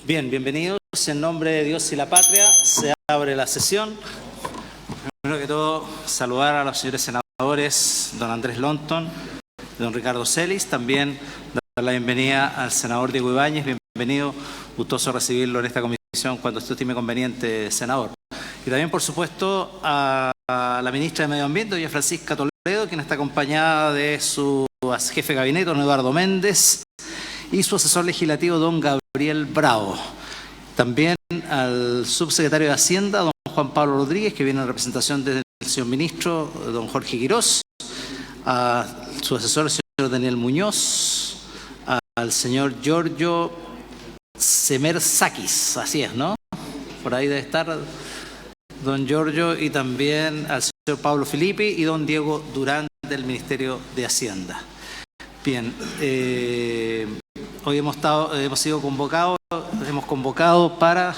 Bien, bienvenidos. En nombre de Dios y la patria se abre la sesión. Primero que todo, saludar a los señores senadores, don Andrés Lonton, don Ricardo Celis. También dar la bienvenida al senador Diego Ibáñez. Bienvenido, gustoso recibirlo en esta comisión cuando usted estime conveniente, senador. Y también, por supuesto, a la ministra de Medio Ambiente, doña Francisca Toledo, quien está acompañada de su jefe de gabinete, don Eduardo Méndez, y su asesor legislativo, don Gabriel Bravo. También al subsecretario de Hacienda, don Juan Pablo Rodríguez, que viene en representación del señor ministro, don Jorge Quirós, a su asesor, el señor Daniel Muñoz, al señor Giorgio Semersakis, así es, ¿no? Por ahí debe estar don Giorgio, y también al señor Pablo Filippi y don Diego Durán del Ministerio de Hacienda. Bien, hoy hemos sido convocados, para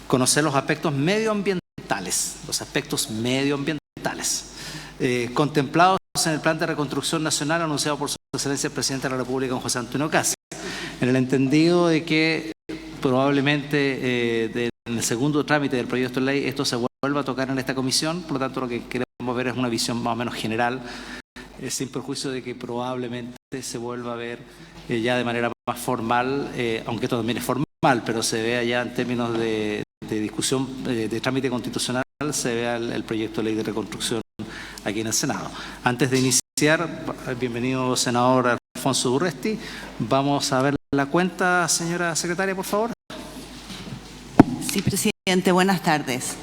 conocer los aspectos medioambientales, contemplados en el Plan de Reconstrucción Nacional anunciado por su excelencia el presidente de la República, don José Antonio Kast, en el entendido de que probablemente en el segundo trámite del proyecto de ley esto se vuelva a tocar en esta comisión. Por lo tanto, lo que queremos ver es una visión más o menos general, sin perjuicio de que probablemente se vuelva a ver ya de manera más formal, aunque esto también es formal, pero se vea ya en términos de discusión, de trámite constitucional, se vea el proyecto de ley de reconstrucción aquí en el Senado. Antes de iniciar, bienvenido senador Alfonso Urresti. Vamos a ver la cuenta, señora secretaria, por favor. Sí, presidente, buenas tardes.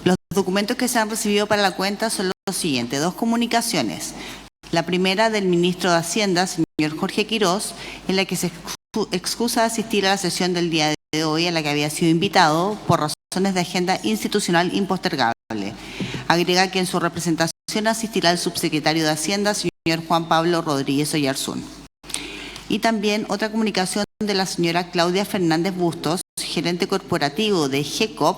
Los documentos que se han recibido para la cuenta son los siguientes: dos comunicaciones. La primera del ministro de Hacienda, señor Jorge Quirós, en la que se excusa de asistir a la sesión del día de hoy a la que había sido invitado por razones de agenda institucional impostergable. Agrega que en su representación asistirá el subsecretario de Hacienda, señor Juan Pablo Rodríguez Oyarzún. Y también otra comunicación de la señora Claudia Fernández Bustos, gerente corporativo de GECOP,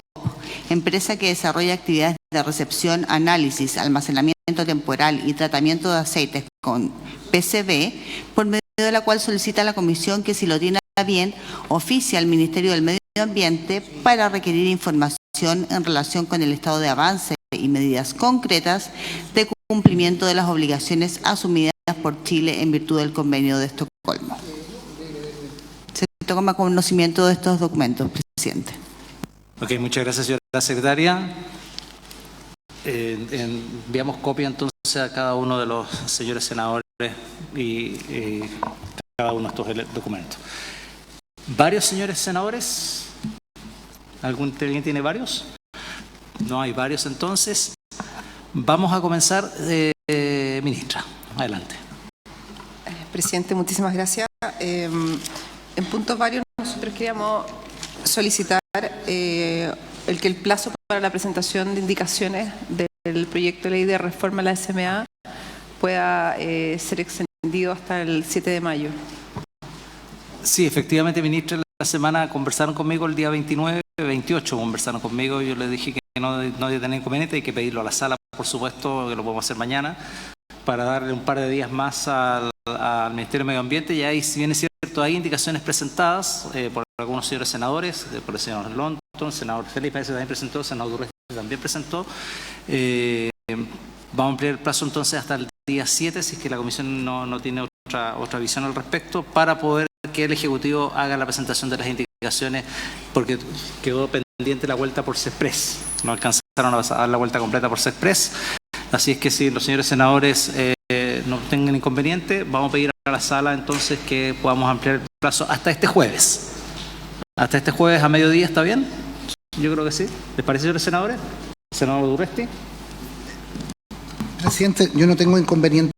empresa que desarrolla actividades de recepción, análisis, almacenamiento temporal y tratamiento de aceites con PCB, por medio de la cual solicita a la comisión que, si lo tiene a bien, oficie al Ministerio del Medio Ambiente para requerir información en relación con el estado de avance y medidas concretas de cumplimiento de las obligaciones asumidas por Chile en virtud del Convenio de Estocolmo. Se toma conocimiento de estos documentos, presidente. Ok, muchas gracias, señora secretaria. Enviamos copia entonces a cada uno de los señores senadores y cada uno de estos documentos. ¿Varios señores senadores? ¿Alguien tiene varios? No hay varios, entonces. Vamos a comenzar, ministra. Adelante. Presidente, muchísimas gracias. En puntos varios nosotros queríamos solicitar el que el plazo para la presentación de indicaciones del proyecto de ley de reforma a la SMA pueda ser extendido hasta el 7 de mayo. Sí, efectivamente, ministra, la semana conversaron conmigo el día 29, 28 conversaron conmigo. Yo les dije que no debe tener inconveniente, hay que pedirlo a la sala, por supuesto, que lo podemos hacer mañana, para darle un par de días más al Ministerio de Medio Ambiente. Y ahí, si bien es cierto, hay indicaciones presentadas por algunos señores senadores, por el señor Lonton, el senador Felipe también presentó, el senador Durresti también presentó. Vamos a ampliar el plazo entonces hasta el día 7, si es que la comisión no tiene otra visión al respecto, para poder que el Ejecutivo haga la presentación de las indicaciones, porque quedó pendiente la vuelta por CESPRES. No alcanzaron a dar la vuelta completa por CESPRES. Así es que si los señores senadores no tengan inconveniente, vamos a pedir a la sala entonces que podamos ampliar el plazo hasta este jueves. Hasta este jueves a mediodía, ¿está bien? Yo creo que sí. ¿Les parece, señores senadores? Senador Durresti. Presidente, yo no tengo inconveniente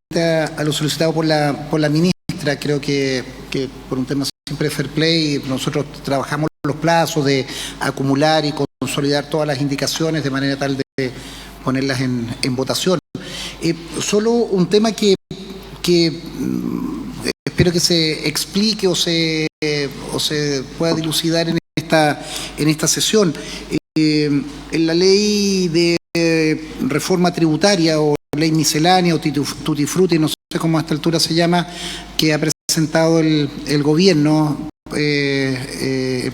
a lo solicitado por la ministra. Creo que por un tema siempre de fair play, nosotros trabajamos los plazos de acumular y consolidar todas las indicaciones de manera tal de ponerlas en votación. Solo un tema que espero que se explique o se pueda dilucidar en esta sesión. En la ley de reforma tributaria o ley miscelánea o tutti frutti, no sé cómo a esta altura se llama, que ha presentado el gobierno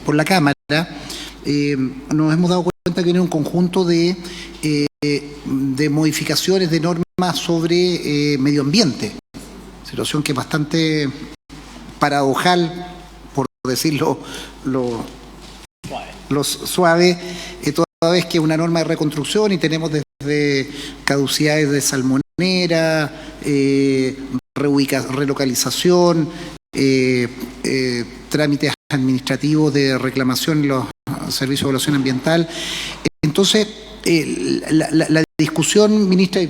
por la Cámara, nos hemos dado cuenta que viene un conjunto de modificaciones de normas sobre medio ambiente, situación que es bastante paradojal, por decirlo lo suave, toda vez que es una norma de reconstrucción y tenemos desde caducidades de salmonera, relocalización, trámites administrativos de reclamación en los servicios de evaluación ambiental. Entonces, la discusión, ministra, y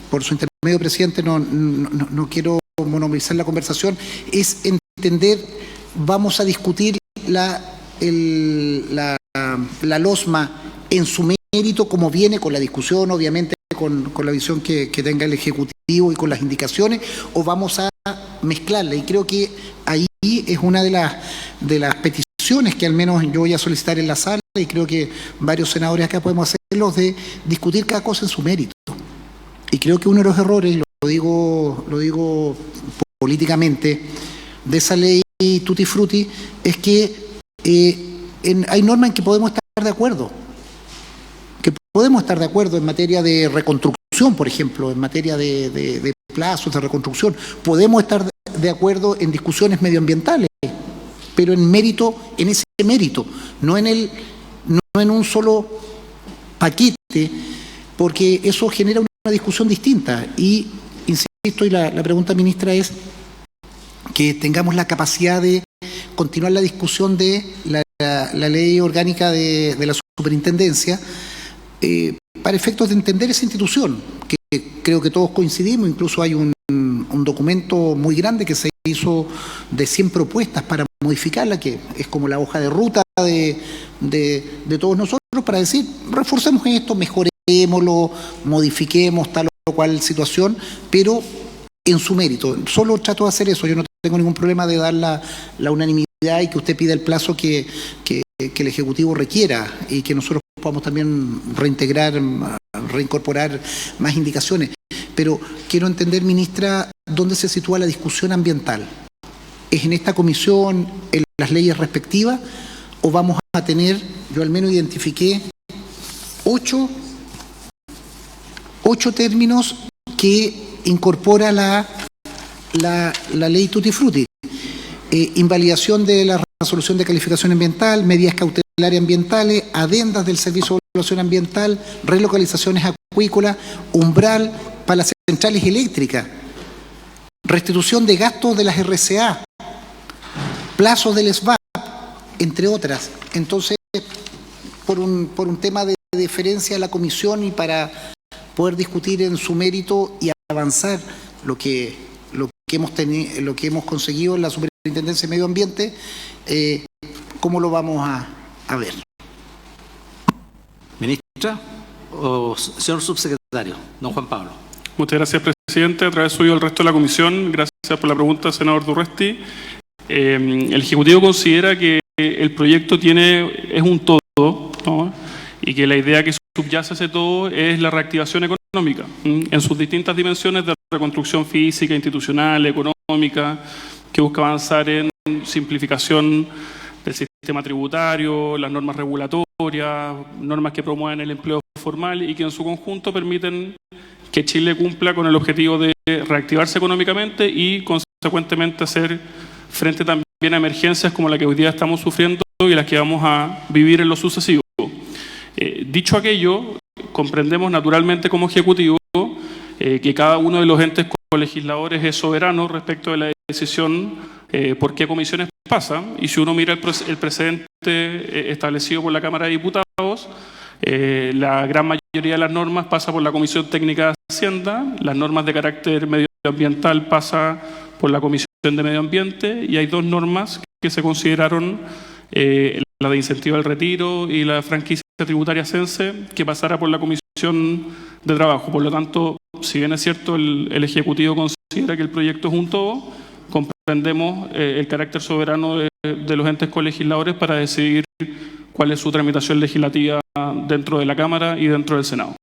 por su intermedio, presidente, no quiero monopolizar la conversación, es entender, vamos a discutir la LOSMA en su mérito, como viene con la discusión, obviamente, con la visión que tenga el Ejecutivo y con las indicaciones, o vamos a mezclarla. Y creo que ahí es una de las peticiones que al menos yo voy a solicitar en la sala, y creo que varios senadores acá podemos hacerlo, de discutir cada cosa en su mérito. Y creo que uno de los errores, lo digo políticamente, de esa ley Tutti Frutti, es que hay normas en que podemos estar de acuerdo. Podemos estar de acuerdo en materia de reconstrucción, por ejemplo, en materia de plazos de reconstrucción. Podemos estar de acuerdo en discusiones medioambientales, pero en ese mérito, no en un solo paquete, porque eso genera una discusión distinta. Y, insisto, y la pregunta, ministra, es que tengamos la capacidad de continuar la discusión de la ley orgánica de la superintendencia, para efectos de entender esa institución, que creo que todos coincidimos. Incluso hay un documento muy grande que se hizo de 100 propuestas para modificarla, que es como la hoja de ruta de todos nosotros, para decir, reforcemos esto, mejorémoslo, modifiquemos tal o cual situación, pero en su mérito. Solo trato de hacer eso. Yo no tengo ningún problema de dar la unanimidad y que usted pida el plazo que el Ejecutivo requiera, y que nosotros podamos también reincorporar más indicaciones. Pero quiero entender, ministra, dónde se sitúa la discusión ambiental. ¿Es en esta comisión, en las leyes respectivas, o vamos a tener, yo al menos identifiqué 8 términos que incorpora la ley Tutti Frutti? Invalidación de la resolución de calificación ambiental, medidas cautelares ambientales, adendas del servicio de evaluación ambiental, relocalizaciones acuícolas, umbral para las centrales eléctricas, restitución de gastos de las RCA, plazos del SVAP, entre otras. Entonces, por un tema de deferencia a la comisión y para poder discutir en su mérito y avanzar lo que hemos conseguido en la Superintendencia de Medio Ambiente, ¿cómo lo vamos a ver? Ministra o señor subsecretario, don Juan Pablo. Muchas gracias, presidente. A través suyo, el resto de la comisión, gracias por la pregunta, senador Durresti. El Ejecutivo considera que el proyecto es un todo, ¿no? Y que la idea que subyace a ese todo es la reactivación económica, en sus distintas dimensiones de reconstrucción física, institucional, económica, que busca avanzar en simplificación del sistema tributario, las normas regulatorias, normas que promueven el empleo formal y que en su conjunto permiten que Chile cumpla con el objetivo de reactivarse económicamente y, consecuentemente, hacer frente también a emergencias como la que hoy día estamos sufriendo y las que vamos a vivir en lo sucesivo. Dicho aquello, comprendemos naturalmente como Ejecutivo que cada uno de los entes colegisladores es soberano respecto de la decisión por qué comisiones pasa, y si uno mira el precedente establecido por la Cámara de Diputados, la gran mayoría de las normas pasa por la Comisión Técnica de Hacienda, las normas de carácter medioambiental pasa por la Comisión de Medio Ambiente, y hay 2 normas que se consideraron, la de incentivo al retiro y la franquicia tributaria CENSE, que pasara por la Comisión de Trabajo. Por lo tanto, si bien es cierto el Ejecutivo considera que el proyecto es un todo, comprendemos el carácter soberano de los entes colegisladores para decidir cuál es su tramitación legislativa dentro de la Cámara y dentro del Senado.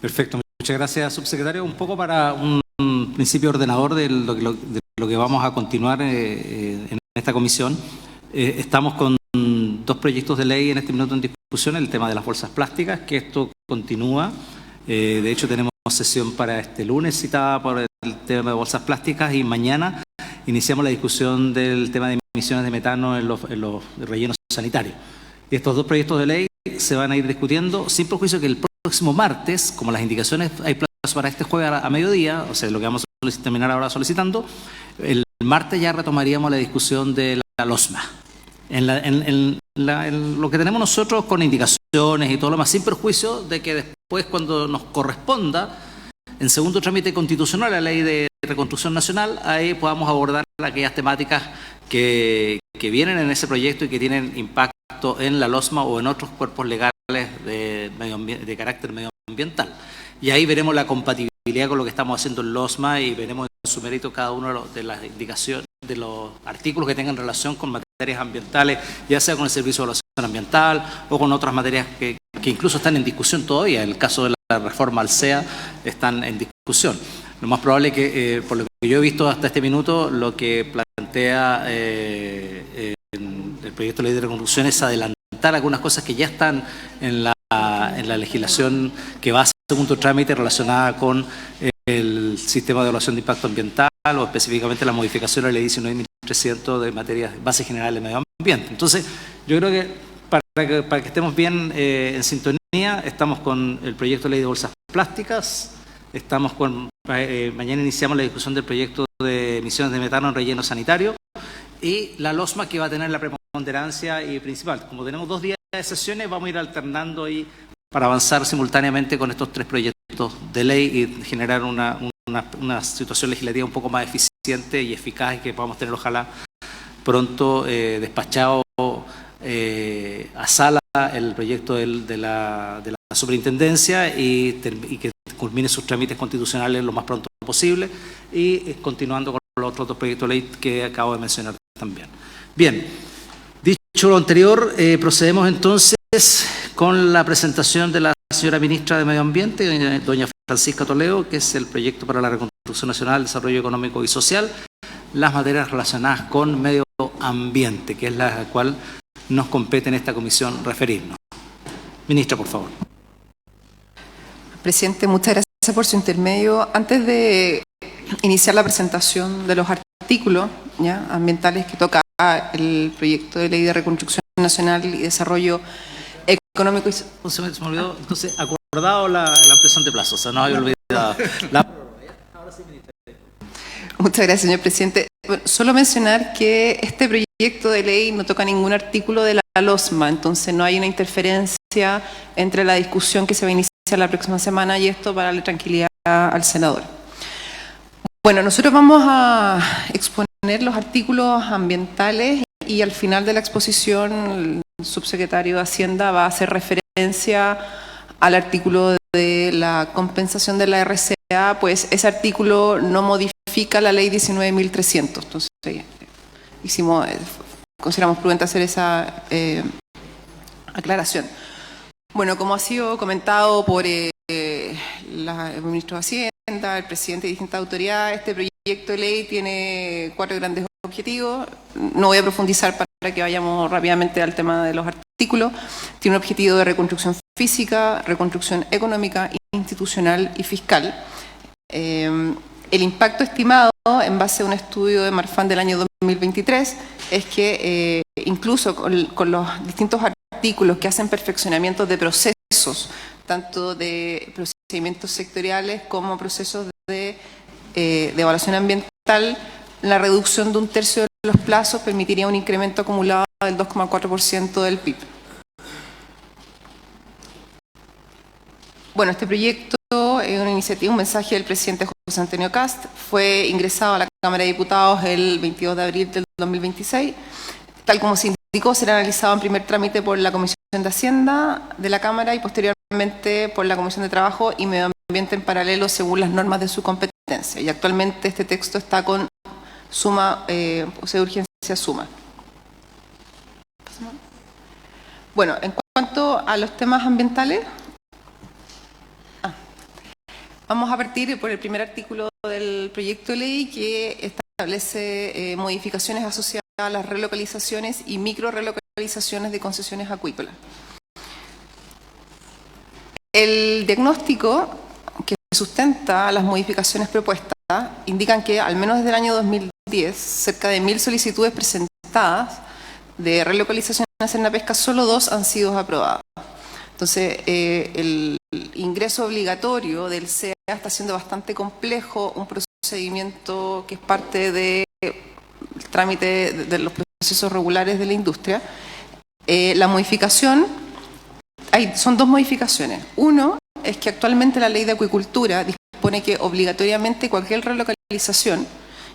Perfecto, muchas gracias, subsecretario. Un poco para un principio ordenador de lo que vamos a continuar en este esta comisión. Estamos con 2 proyectos de ley en este minuto en discusión, el tema de las bolsas plásticas, que esto continúa. De hecho, tenemos sesión para este lunes citada por el tema de bolsas plásticas y mañana iniciamos la discusión del tema de emisiones de metano en los rellenos sanitarios. Estos 2 proyectos de ley se van a ir discutiendo sin perjuicio que el próximo martes, como las indicaciones hay plazo para este jueves a mediodía, o sea, lo que vamos a terminar ahora solicitando, el martes ya retomaríamos la discusión de la LOSMA. En lo que tenemos nosotros con indicaciones y todo lo más, sin perjuicio de que después, cuando nos corresponda, en segundo trámite constitucional, la Ley de Reconstrucción Nacional, ahí podamos abordar aquellas temáticas que vienen en ese proyecto y que tienen impacto en la LOSMA o en otros cuerpos legales de carácter medioambiental. Y ahí veremos la compatibilidad con lo que estamos haciendo en LOSMA y veremos en su mérito cada uno de las indicaciones, de los artículos que tengan relación con materias ambientales, ya sea con el Servicio de Evaluación Ambiental o con otras materias que incluso están en discusión todavía. En el caso de la reforma al SEA están en discusión. Lo más probable es que, por lo que yo he visto hasta este minuto, lo que plantea el proyecto de ley de reconstrucción es adelantar algunas cosas que ya están en la legislación que va a segundo trámite relacionada con el sistema de evaluación de impacto ambiental o específicamente la modificación de la ley 19.300 de materias bases generales del medio ambiente. Entonces, yo creo que para que estemos bien en sintonía, estamos con el proyecto de ley de bolsas plásticas, estamos con mañana iniciamos la discusión del proyecto de emisiones de metano en relleno sanitario y la LOSMA, que va a tener la preponderancia y principal. Como tenemos 2 días de sesiones, vamos a ir alternando ahí para avanzar simultáneamente con estos 3 proyectos de ley y generar una situación legislativa un poco más eficiente y eficaz y que podamos tener, ojalá, pronto despachado a sala el proyecto de la superintendencia y que culmine sus trámites constitucionales lo más pronto posible y continuando con los otros 2 proyectos de ley que acabo de mencionar también. Bien, dicho lo anterior, procedemos entonces con la presentación de la señora ministra de Medio Ambiente, doña Francisca Toledo, que es el proyecto para la Reconstrucción Nacional, Desarrollo Económico y Social, las materias relacionadas con medio ambiente, que es la cual nos compete en esta comisión referirnos. Ministra, por favor. Presidente, muchas gracias por su intermedio. Antes de iniciar la presentación de los artículos ambientales que toca el proyecto de ley de Reconstrucción Nacional y Desarrollo Económico y Social. Se me olvidó, entonces, acordado la ampliación de plazo, o sea, no había olvidado. Muchas gracias, señor presidente. Bueno, solo mencionar que este proyecto de ley no toca ningún artículo de la LOSMA, entonces no hay una interferencia entre la discusión que se va a iniciar la próxima semana y esto para darle tranquilidad al senador. Bueno, nosotros vamos a exponer los artículos ambientales y al final de la exposición el subsecretario de Hacienda va a hacer referencia al artículo de la compensación de la RCA, pues ese artículo no modifica la ley 19.300. Entonces, consideramos prudente hacer esa aclaración. Bueno, como ha sido comentado por el ministro de Hacienda, el presidente y distintas autoridades, este proyecto de ley tiene 4 grandes objetivos. No voy a profundizar para que vayamos rápidamente al tema de los artículos. Tiene un objetivo de reconstrucción física, reconstrucción económica, institucional y fiscal. El impacto estimado en base a un estudio de Marfan del año 2023 es que incluso con los distintos artículos que hacen perfeccionamientos de procesos, tanto de procedimientos sectoriales como procesos de evaluación ambiental, la reducción de 1/3 de los plazos permitiría un incremento acumulado del 2,4% del PIB. Bueno, este proyecto es una iniciativa, un mensaje del presidente José Antonio Kast, fue ingresado a la Cámara de Diputados el 22 de abril del 2026. Tal como se indicó, será analizado en primer trámite por la Comisión de Hacienda de la Cámara y posteriormente por la Comisión de Trabajo y Medio Ambiente en paralelo según las normas de su competencia. Y actualmente este texto está con suma, posee urgencia suma. Bueno, en cuanto a los temas ambientales, vamos a partir por el primer artículo del proyecto de ley que establece modificaciones asociadas las relocalizaciones y micro relocalizaciones de concesiones acuícolas. El diagnóstico que sustenta las modificaciones propuestas indican que al menos desde el año 2010, cerca de 1.000 solicitudes presentadas de relocalizaciones en la pesca, solo 2 han sido aprobadas. Entonces, el ingreso obligatorio del SEA está siendo bastante complejo, un procedimiento que es parte del trámite de los procesos regulares de la industria. La modificación, son 2 modificaciones. Uno es que actualmente la ley de acuicultura dispone que obligatoriamente cualquier relocalización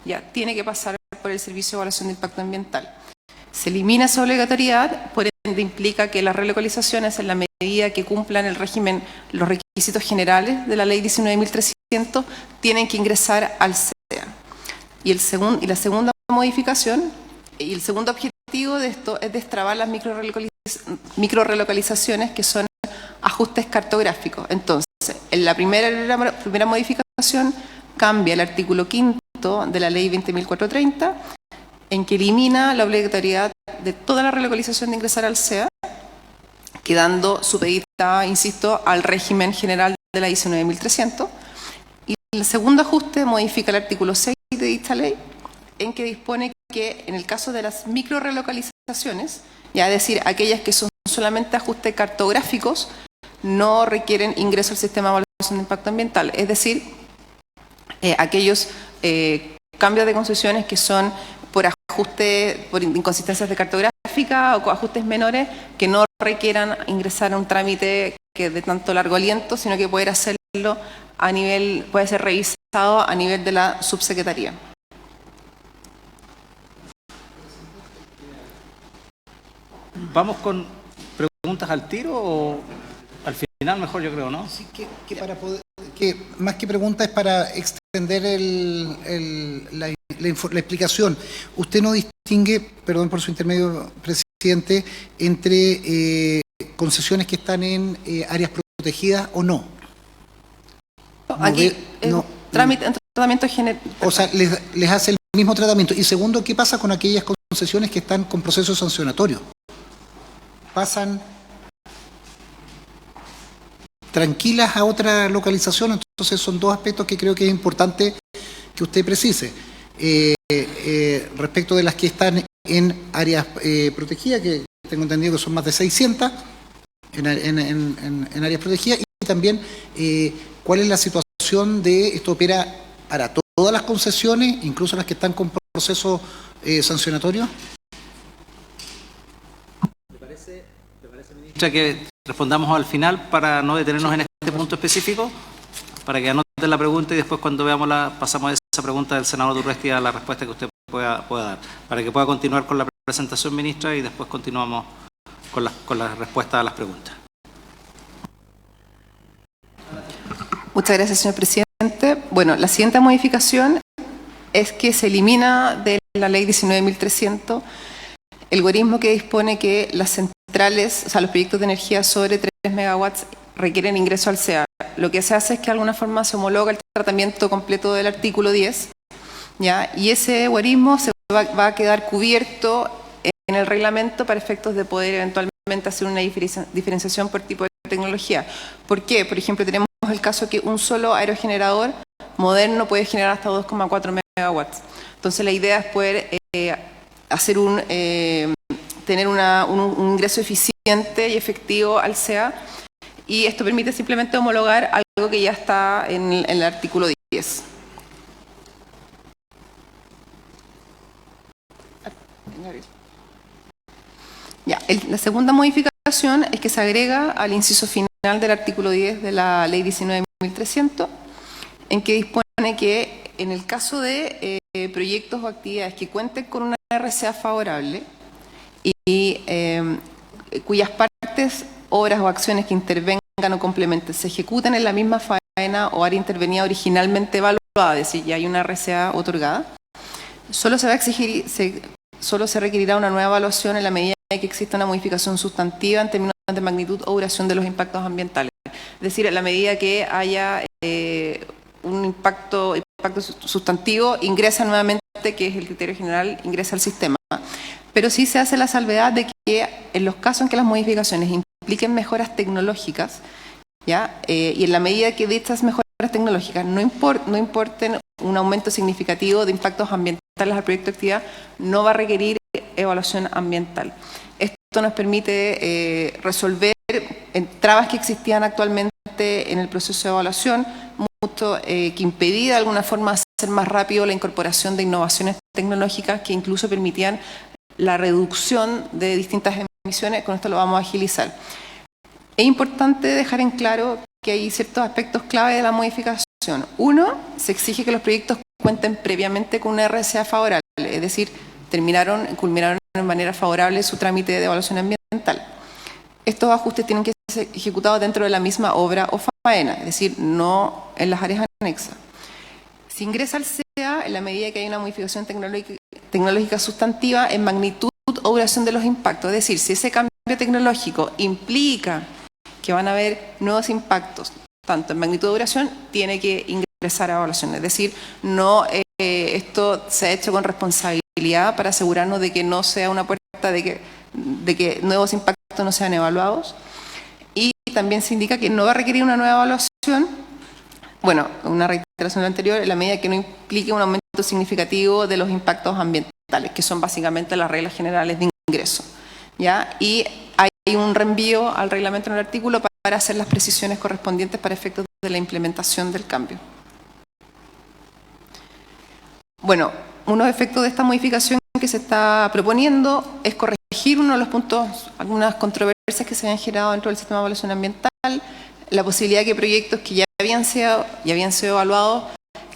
ya tiene que pasar por el Servicio de Evaluación de Impacto Ambiental. Se elimina esa obligatoriedad, por ende implica que las relocalizaciones, en la medida que cumplan el régimen, los requisitos generales de la ley 19.300, tienen que ingresar al SEA. Y la segunda modificación, y el segundo objetivo de esto es destrabar las micro relocalizaciones, que son ajustes cartográficos. Entonces, en la primera modificación cambia el artículo 5º de la ley 20.430, en que elimina la obligatoriedad de toda la relocalización de ingresar al SEA, quedando supeditada, insisto, al régimen general de la 19.300. Y el segundo ajuste modifica el artículo 6 de dicha ley, en que dispone que en el caso de las micro relocalizaciones, ya es decir, aquellas que son solamente ajustes cartográficos, no requieren ingreso al sistema de evaluación de impacto ambiental. Es decir, aquellos cambios de concesiones que son por ajuste, por inconsistencias de cartográfica o ajustes menores, que no requieran ingresar a un trámite que de tanto largo aliento, sino que poder hacerlo a nivel, puede ser revisado a nivel de la subsecretaría. ¿Vamos con preguntas al tiro o al final mejor, yo creo, no? Sí, que para poder, que más que pregunta es para extender la explicación. Usted no distingue, perdón por su intermedio, presidente, entre concesiones que están en áreas protegidas o no. Aquí tratamiento general. O sea, les hace el mismo tratamiento. Y segundo, ¿qué pasa con aquellas concesiones que están con procesos sancionatorios? ¿Pasan tranquilas a otra localización? Entonces son 2 aspectos que creo que es importante que usted precise. Respecto de las que están en áreas protegidas, que tengo entendido que son más de 600 en áreas protegidas, y también cuál es la situación de esto. ¿Opera para todas las concesiones, incluso las que están con procesos sancionatorios? ¿Le parece, ministra, que respondamos al final para no detenernos en este punto específico? Para que anoten la pregunta y después, cuando veamos pasamos a esa pregunta del senador Durresti a la respuesta que usted pueda dar, para que pueda continuar con la presentación, ministra, y después continuamos con la respuesta a las preguntas. Muchas gracias, señor presidente. Bueno, la siguiente modificación es que se elimina de la ley 19.300 el algoritmo que dispone que las centrales, o sea, los proyectos de energía sobre 3 megawatts requieren ingreso al SEA. Lo que se hace es que de alguna forma se homologa el tratamiento completo del artículo 10, ¿ya? Y ese algoritmo va a quedar cubierto en el reglamento para efectos de poder eventualmente hacer una diferenciación por tipo de tecnología. ¿Por qué? Por ejemplo, tenemos el caso que un solo aerogenerador moderno puede generar hasta 2,4 megawatts. Entonces la idea es poder hacer tener un ingreso eficiente y efectivo al SEA, y esto permite simplemente homologar algo que ya está en el artículo 10. Ya, la segunda modificación es que se agrega al inciso final del artículo 10 de la ley 19.300, en que dispone que en el caso de proyectos o actividades que cuenten con una RCA favorable y cuyas partes, obras o acciones que intervengan o complementen se ejecuten en la misma faena o área intervenida originalmente evaluada, es decir, ya hay una RCA otorgada, solo se requerirá una nueva evaluación en la medida que exista una modificación sustantiva en términos de magnitud o duración de los impactos ambientales. Es decir, en la medida que haya un impacto sustantivo, ingresa nuevamente, que es el criterio general, ingresa al sistema. pero sí se hace la salvedad de que en los casos en que las modificaciones impliquen mejoras tecnológicas, ¿ya? Y en la medida que dichas mejoras tecnológicas no importen un aumento significativo de impactos ambientales al proyecto de actividad, no va a requerir evaluación ambiental. Esto nos permite resolver trabas que existían actualmente en el proceso de evaluación, mucho que impedía de alguna forma hacer más rápido la incorporación de innovaciones tecnológicas que incluso permitían la reducción de distintas emisiones. Con esto lo vamos a agilizar. Es importante dejar en claro que hay ciertos aspectos clave de la modificación. Uno, se exige que los proyectos cuenten previamente con una RCA favorable, es decir, culminaron de manera favorable su trámite de evaluación ambiental. Estos ajustes tienen que ser ejecutados dentro de la misma obra o faena, es decir, no en las áreas anexas. Se ingresa al CEA en la medida que hay una modificación tecnológica sustantiva en magnitud o duración de los impactos, es decir, si ese cambio tecnológico implica que van a haber nuevos impactos, tanto en magnitud o duración, tiene que ingresar a evaluación. Es decir, no esto se ha hecho con responsabilidad para asegurarnos de que no sea una puerta de que nuevos impactos no sean evaluados. Y también se indica que no va a requerir una nueva evaluación, bueno, una reiteración de lo anterior, en la medida que no implique un aumento significativo de los impactos ambientales, que son básicamente las reglas generales de ingreso, ¿ya? Y hay un reenvío al reglamento en el artículo para hacer las precisiones correspondientes para efectos de la implementación del cambio. Bueno, unos efectos de esta modificación que se está proponiendo es corregir uno de los puntos, algunas controversias que se habían generado dentro del sistema de evaluación ambiental, la posibilidad de que proyectos que ya habían sido evaluados,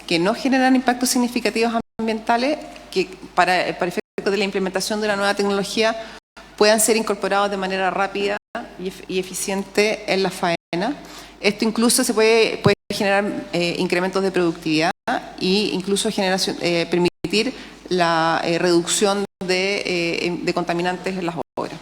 que no generan impactos significativos ambientales, que para efectos de la implementación de una nueva tecnología puedan ser incorporados de manera rápida y eficiente en la faena. Esto incluso se puede generar incrementos de productividad e incluso permitir la reducción de contaminantes en las obras.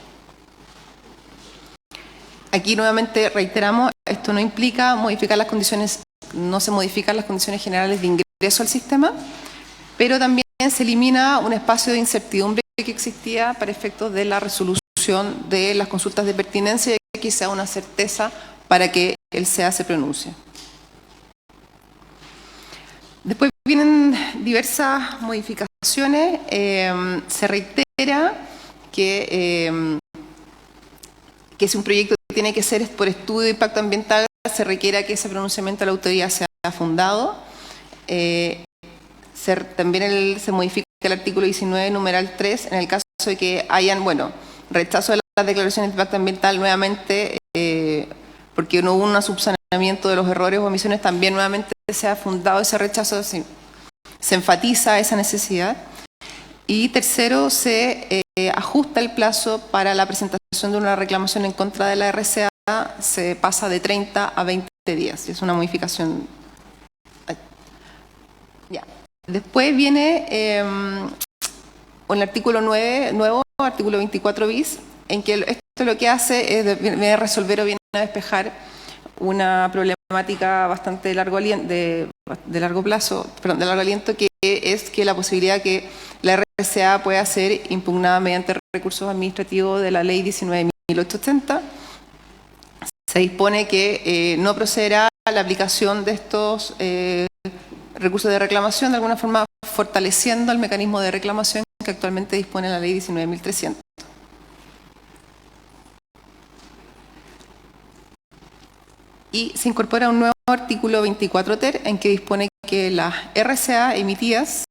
Aquí nuevamente reiteramos, esto no implica modificar las condiciones, no se modifican las condiciones generales de ingreso al sistema, pero también se elimina un espacio de incertidumbre que existía para efectos de la resolución de las consultas de pertinencia y que sea una certeza para que el CEA se pronuncie. Después vienen diversas modificaciones. Se reitera que si un proyecto tiene que ser por estudio de impacto ambiental, se requiera que ese pronunciamiento de la autoridad sea fundado. También se modifica el artículo 19, numeral 3, en el caso de que hayan, rechazo de las declaraciones de impacto ambiental nuevamente, porque no hubo un subsanamiento de los errores o omisiones, también nuevamente se ha fundado ese rechazo, se enfatiza esa necesidad. Y tercero, se ajusta el plazo para la presentación de una reclamación en contra de la RCA, se pasa de 30 a 20 días, es una modificación. Ya. Después viene el artículo 9, nuevo, artículo 24 bis, en que esto lo que hace es viene a resolver o viene a despejar una problemática bastante de largo aliento, que es que la posibilidad que la RCA pueda ser impugnada mediante recursos administrativos de la ley 19.880. Se dispone que no procederá a la aplicación de estos recursos de reclamación, de alguna forma fortaleciendo el mecanismo de reclamación que actualmente dispone la ley 19.300. Y se incorpora un nuevo artículo 24 ter en que dispone que las RCA emitidas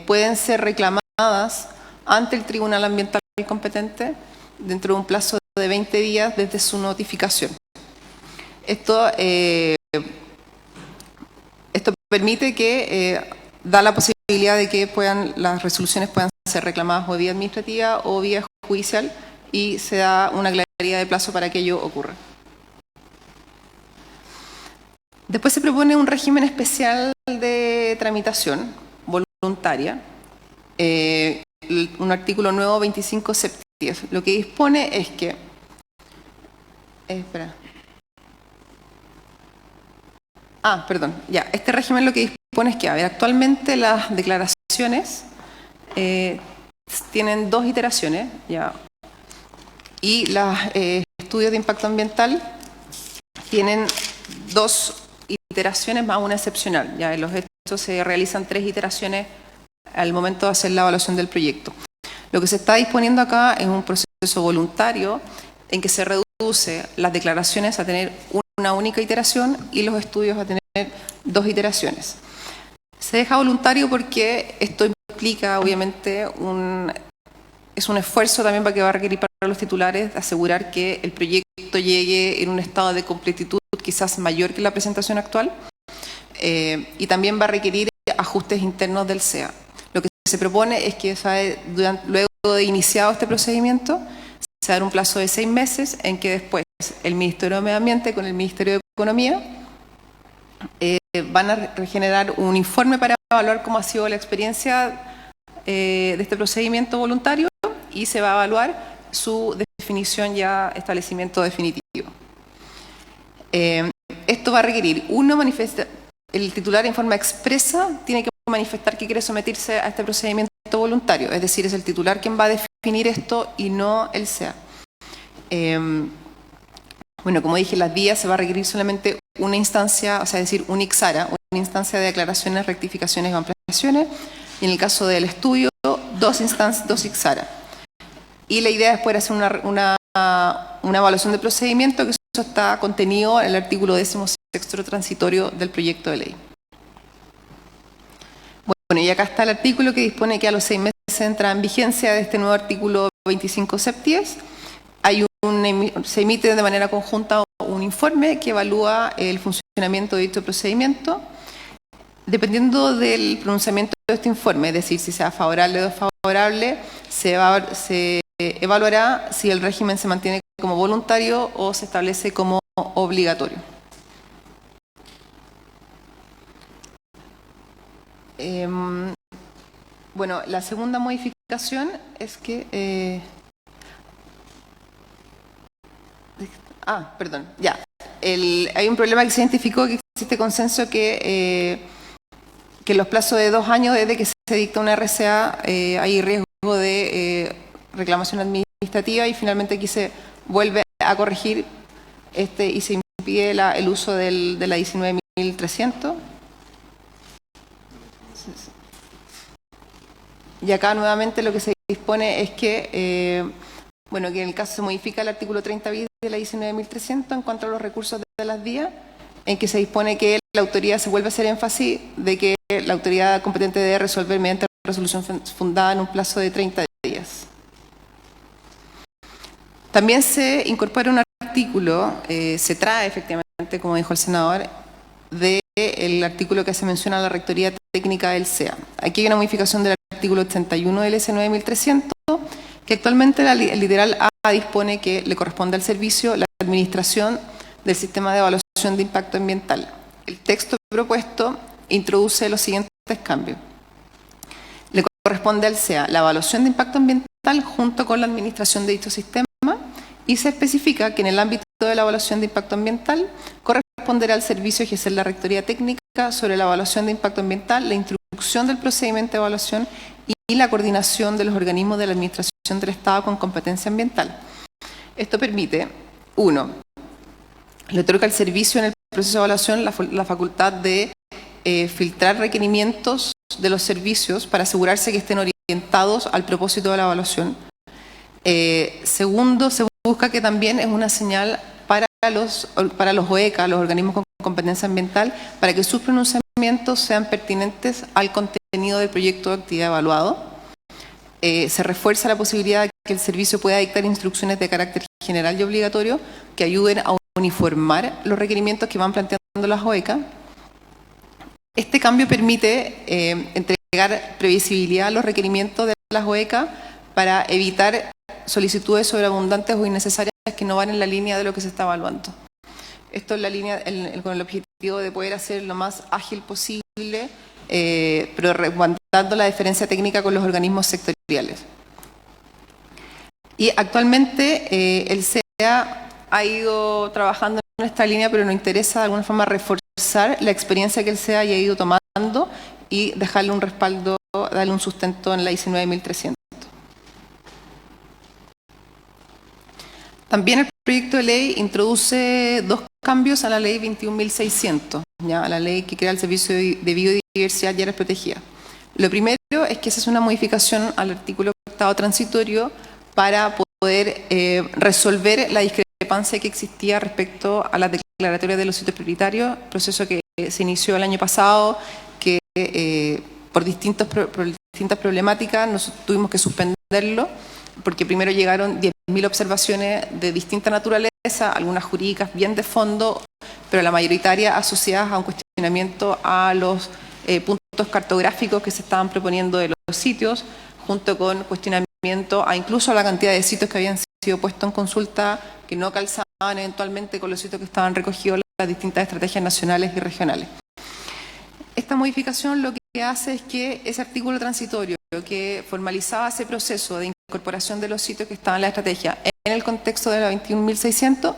pueden ser reclamadas ante el Tribunal Ambiental competente dentro de un plazo de 20 días desde su notificación. Esto permite que da la posibilidad de que las resoluciones puedan ser reclamadas o vía administrativa o vía judicial, y se da una claridad de plazo para que ello ocurra. Después se propone un régimen especial de tramitación voluntaria, un artículo nuevo 25 septies. Lo que dispone es que... este régimen lo que dispone es que, actualmente las declaraciones tienen 2 iteraciones, ya, y los estudios de impacto ambiental tienen 2 iteraciones más una excepcional. Ya en los hechos se realizan 3 iteraciones al momento de hacer la evaluación del proyecto. Lo que se está disponiendo acá es un proceso voluntario en que se reduce las declaraciones a tener una única iteración y los estudios a tener 2 iteraciones. Se deja voluntario porque esto implica, obviamente, es un esfuerzo también para que va a requerir para los titulares asegurar que el proyecto llegue en un estado de completitud quizás mayor que la presentación actual, y también va a requerir ajustes internos del SEA. Lo que se propone es que luego de iniciado este procedimiento se da un plazo de 6 meses en que después el Ministerio de Medio Ambiente con el Ministerio de Economía van a generar un informe para evaluar cómo ha sido la experiencia de este procedimiento voluntario y se va a evaluar su definición ya establecimiento definitivo. Esto va a requerir, el titular en forma expresa tiene que manifestar que quiere someterse a este procedimiento voluntario, es decir, es el titular quien va a definir esto y no el SEA. Bueno, como dije, las vías se va a requerir solamente una instancia, o sea, es decir, un IXARA, una instancia de declaraciones, rectificaciones o ampliaciones, y en el caso del estudio, 2 instancias, 2 IXARA. Y la idea es poder hacer una evaluación de procedimiento, que eso está contenido en el artículo 16º transitorio del proyecto de ley. Bueno, y acá está el artículo que dispone que a los 6 meses entra en vigencia de este nuevo artículo 25 septies. Se emite de manera conjunta un informe que evalúa el funcionamiento de dicho procedimiento. Dependiendo del pronunciamiento de este informe, es decir, si sea favorable o desfavorable, se evaluará si el régimen se mantiene como voluntario o se establece como obligatorio. Bueno, la segunda modificación es que... perdón, ya. Hay un problema que se identificó, que existe consenso que los plazos de 2 años desde que se dicta una RCA hay riesgo de reclamación administrativa, y finalmente aquí se vuelve a corregir y se impide el uso de la 19.300. Y acá nuevamente lo que se dispone es que, bueno, que en el caso se modifica el artículo 30 bis de la 19.300 en cuanto a los recursos de las vías, en que se dispone que la autoridad se vuelve a hacer énfasis de que la autoridad competente debe resolver mediante resolución fundada en un plazo de 30 días. También se incorpora un artículo, se trae efectivamente, como dijo el senador, del artículo que se menciona la rectoría técnica del SEA. Aquí hay una modificación del artículo 81 del S9300, que actualmente el literal A dispone que le corresponde al servicio la administración del sistema de evaluación de impacto ambiental. El texto propuesto introduce los siguientes cambios. Le corresponde al SEA la evaluación de impacto ambiental junto con la administración de dicho sistema, y se especifica que en el ámbito de la evaluación de impacto ambiental corresponderá al servicio ejercer la rectoría técnica sobre la evaluación de impacto ambiental, la instrucción del procedimiento de evaluación y la coordinación de los organismos de la administración del Estado con competencia ambiental. Esto permite, 1, le otorga al servicio en el proceso de evaluación la facultad de filtrar requerimientos de los servicios para asegurarse que estén orientados al propósito de la evaluación. Segundo, se busca que también es una señal para los OECA, los organismos con competencia ambiental, para que sus pronunciamientos sean pertinentes al contenido del proyecto de actividad evaluado. Se refuerza la posibilidad de que el servicio pueda dictar instrucciones de carácter general y obligatorio que ayuden a uniformar los requerimientos que van planteando las OECA. Este cambio permite entregar previsibilidad a los requerimientos de las OECA para evitar solicitudes sobreabundantes o innecesarias que no van en la línea de lo que se está evaluando. Esto es la línea con el objetivo de poder hacer lo más ágil posible, pero resguardando la diferencia técnica con los organismos sectoriales. Y actualmente el SEA ha ido trabajando en esta línea, pero nos interesa de alguna forma reforzar la experiencia que el SEA haya ido tomando y dejarle un respaldo, darle un sustento en la 19.300. También el proyecto de ley introduce dos cambios a la ley 21.600, ¿ya? A la ley que crea el Servicio de Biodiversidad y Áreas Protegidas. Lo primero es que se hace una modificación al artículo 8º transitorio para poder resolver la discrepancia que existía respecto a las declaratorias de los sitios prioritarios, proceso que se inició el año pasado, que por distintas problemáticas nosotros tuvimos que suspenderlo, porque primero llegaron 10.000 observaciones de distinta naturaleza, algunas jurídicas bien de fondo, pero la mayoritaria asociadas a un cuestionamiento a los puntos cartográficos que se estaban proponiendo de los sitios, junto con cuestionamiento a incluso a la cantidad de sitios que habían sido puestos en consulta, que no calzaban eventualmente con los sitios que estaban recogidos en las distintas estrategias nacionales y regionales. Esta modificación lo que hace es que ese artículo transitorio que formalizaba ese proceso de incorporación de los sitios que estaban en la estrategia en el contexto de la 21.600,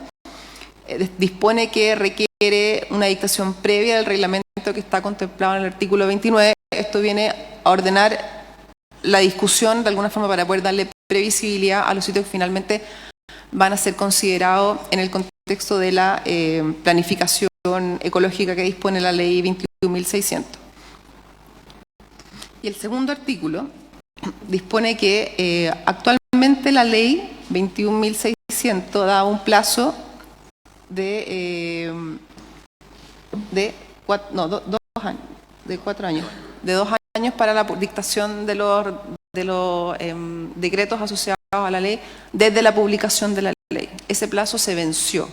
dispone que requiere una dictación previa del reglamento que está contemplado en el artículo 29. Esto viene a ordenar la discusión de alguna forma para poder darle previsibilidad a los sitios que finalmente van a ser considerados en el contexto de la planificación ecológica que dispone la ley 21.600. Y el segundo artículo dispone que actualmente la ley 21.600 da un plazo de 4 años. De 2 años para la dictación de los decretos asociados a la ley desde la publicación de la ley. Ese plazo se venció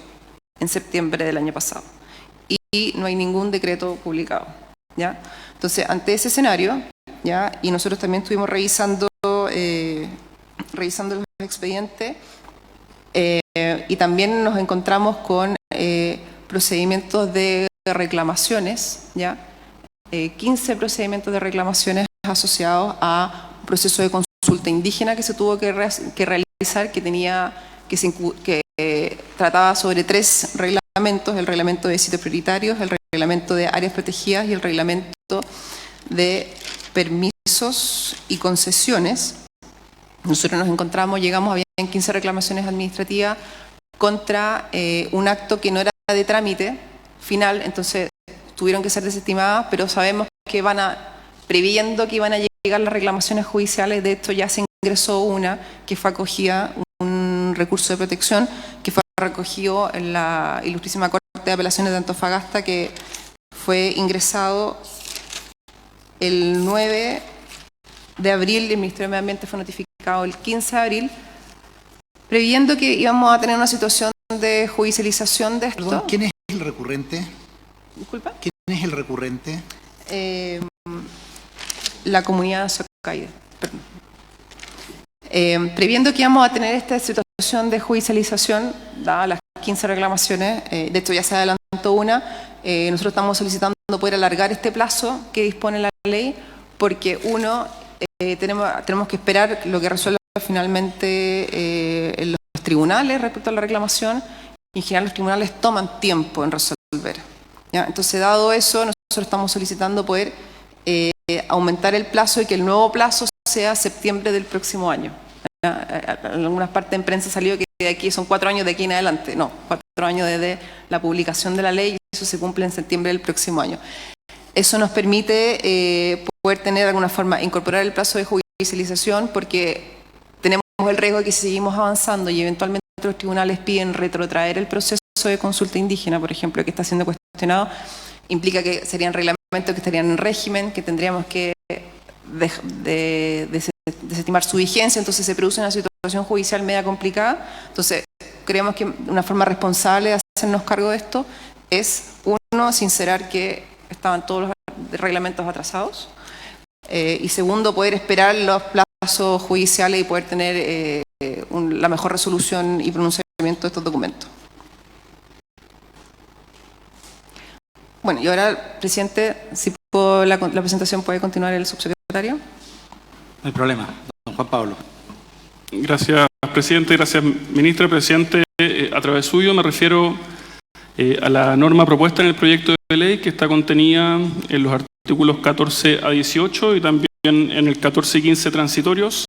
en septiembre del año pasado y no hay ningún decreto publicado, ¿ya? Entonces, ante ese escenario, ¿ya? Y nosotros también estuvimos revisando los expedientes y también nos encontramos con procedimientos de reclamaciones, ¿ya? 15 procedimientos de reclamaciones asociados a un proceso de consulta indígena que se tuvo que realizar, que trataba sobre 3 reglamentos: el reglamento de sitios prioritarios, el reglamento de áreas protegidas y el reglamento de permisos y concesiones. Nosotros nos encontramos, habían 15 reclamaciones administrativas contra un acto que no era de trámite final, entonces tuvieron que ser desestimadas, pero sabemos que previendo que iban a llegar las reclamaciones judiciales. De esto ya se ingresó una que fue acogida, un recurso de protección que fue recogido en la Ilustrísima Corte de Apelaciones de Antofagasta, que fue ingresado el 9 de abril, el Ministerio de Medio Ambiente fue notificado el 15 de abril, previendo que íbamos a tener una situación de judicialización de esto. Perdón, ¿quién es el recurrente? Disculpa. ¿Quién es el recurrente? La comunidad Socaide. Previendo que íbamos a tener esta situación de judicialización, dadas las 15 reclamaciones, de hecho ya se adelantó una, nosotros estamos solicitando poder alargar este plazo que dispone la ley, porque tenemos que esperar lo que resuelva finalmente los tribunales respecto a la reclamación, y en general los tribunales toman tiempo en resolver, ¿ya? Entonces, dado eso, nosotros estamos solicitando poder aumentar el plazo y que el nuevo plazo sea septiembre del próximo año. En algunas partes en prensa salió que de aquí son 4 años de aquí en adelante. No, 4 años desde la publicación de la ley, y eso se cumple en septiembre del próximo año. Eso nos permite poder tener de alguna forma, incorporar el plazo de judicialización, porque tenemos el riesgo de que si seguimos avanzando y eventualmente los tribunales piden retrotraer el proceso de consulta indígena, por ejemplo, que está siendo cuestionado, implica que serían reglamentos que estarían en régimen, que tendríamos que desestimar su vigencia, entonces se produce una situación judicial media complicada. Entonces, creemos que una forma responsable de hacernos cargo de esto es, uno, sincerar que estaban todos los reglamentos atrasados, y segundo, poder esperar los plazos judiciales y poder tener la mejor resolución y pronunciamiento de estos documentos. Bueno, y ahora, presidente, si la presentación puede continuar el subsecretario. No hay problema. Don Juan Pablo. Gracias, presidente. Gracias, ministra. Presidente, a través suyo me refiero a la norma propuesta en el proyecto de ley que está contenida en los artículos 14 a 18 y también en el 14 y 15 transitorios,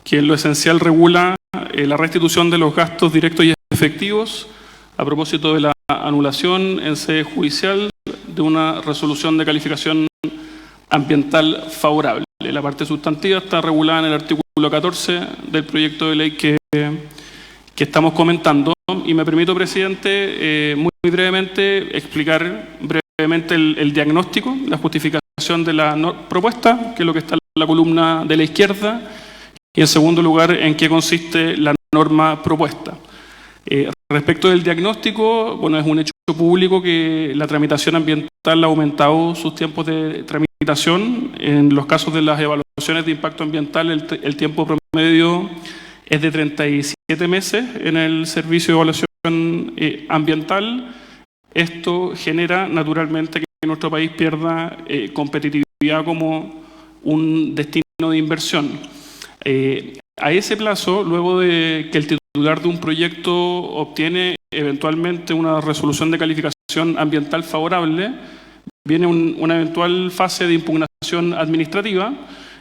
que en lo esencial regula la restitución de los gastos directos y efectivos a propósito de la anulación en sede judicial de una resolución de calificación ambiental favorable. La parte sustantiva está regulada en el artículo 14 del proyecto de ley que estamos comentando. Y me permito, presidente, muy brevemente explicar brevemente el diagnóstico, la justificación de la propuesta, que es lo que está en la columna de la izquierda, y en segundo lugar, en qué consiste la norma propuesta. Respecto del diagnóstico, bueno, es un hecho público que la tramitación ambiental ha aumentado sus tiempos de tramitación. En los casos de las evaluaciones de impacto ambiental, el tiempo promedio es de 37 meses en el servicio de evaluación ambiental. Esto genera naturalmente que nuestro país pierda competitividad como un destino de inversión. A ese plazo, luego de que el titular de un proyecto obtiene eventualmente una resolución de calificación ambiental favorable, viene una eventual fase de impugnación administrativa,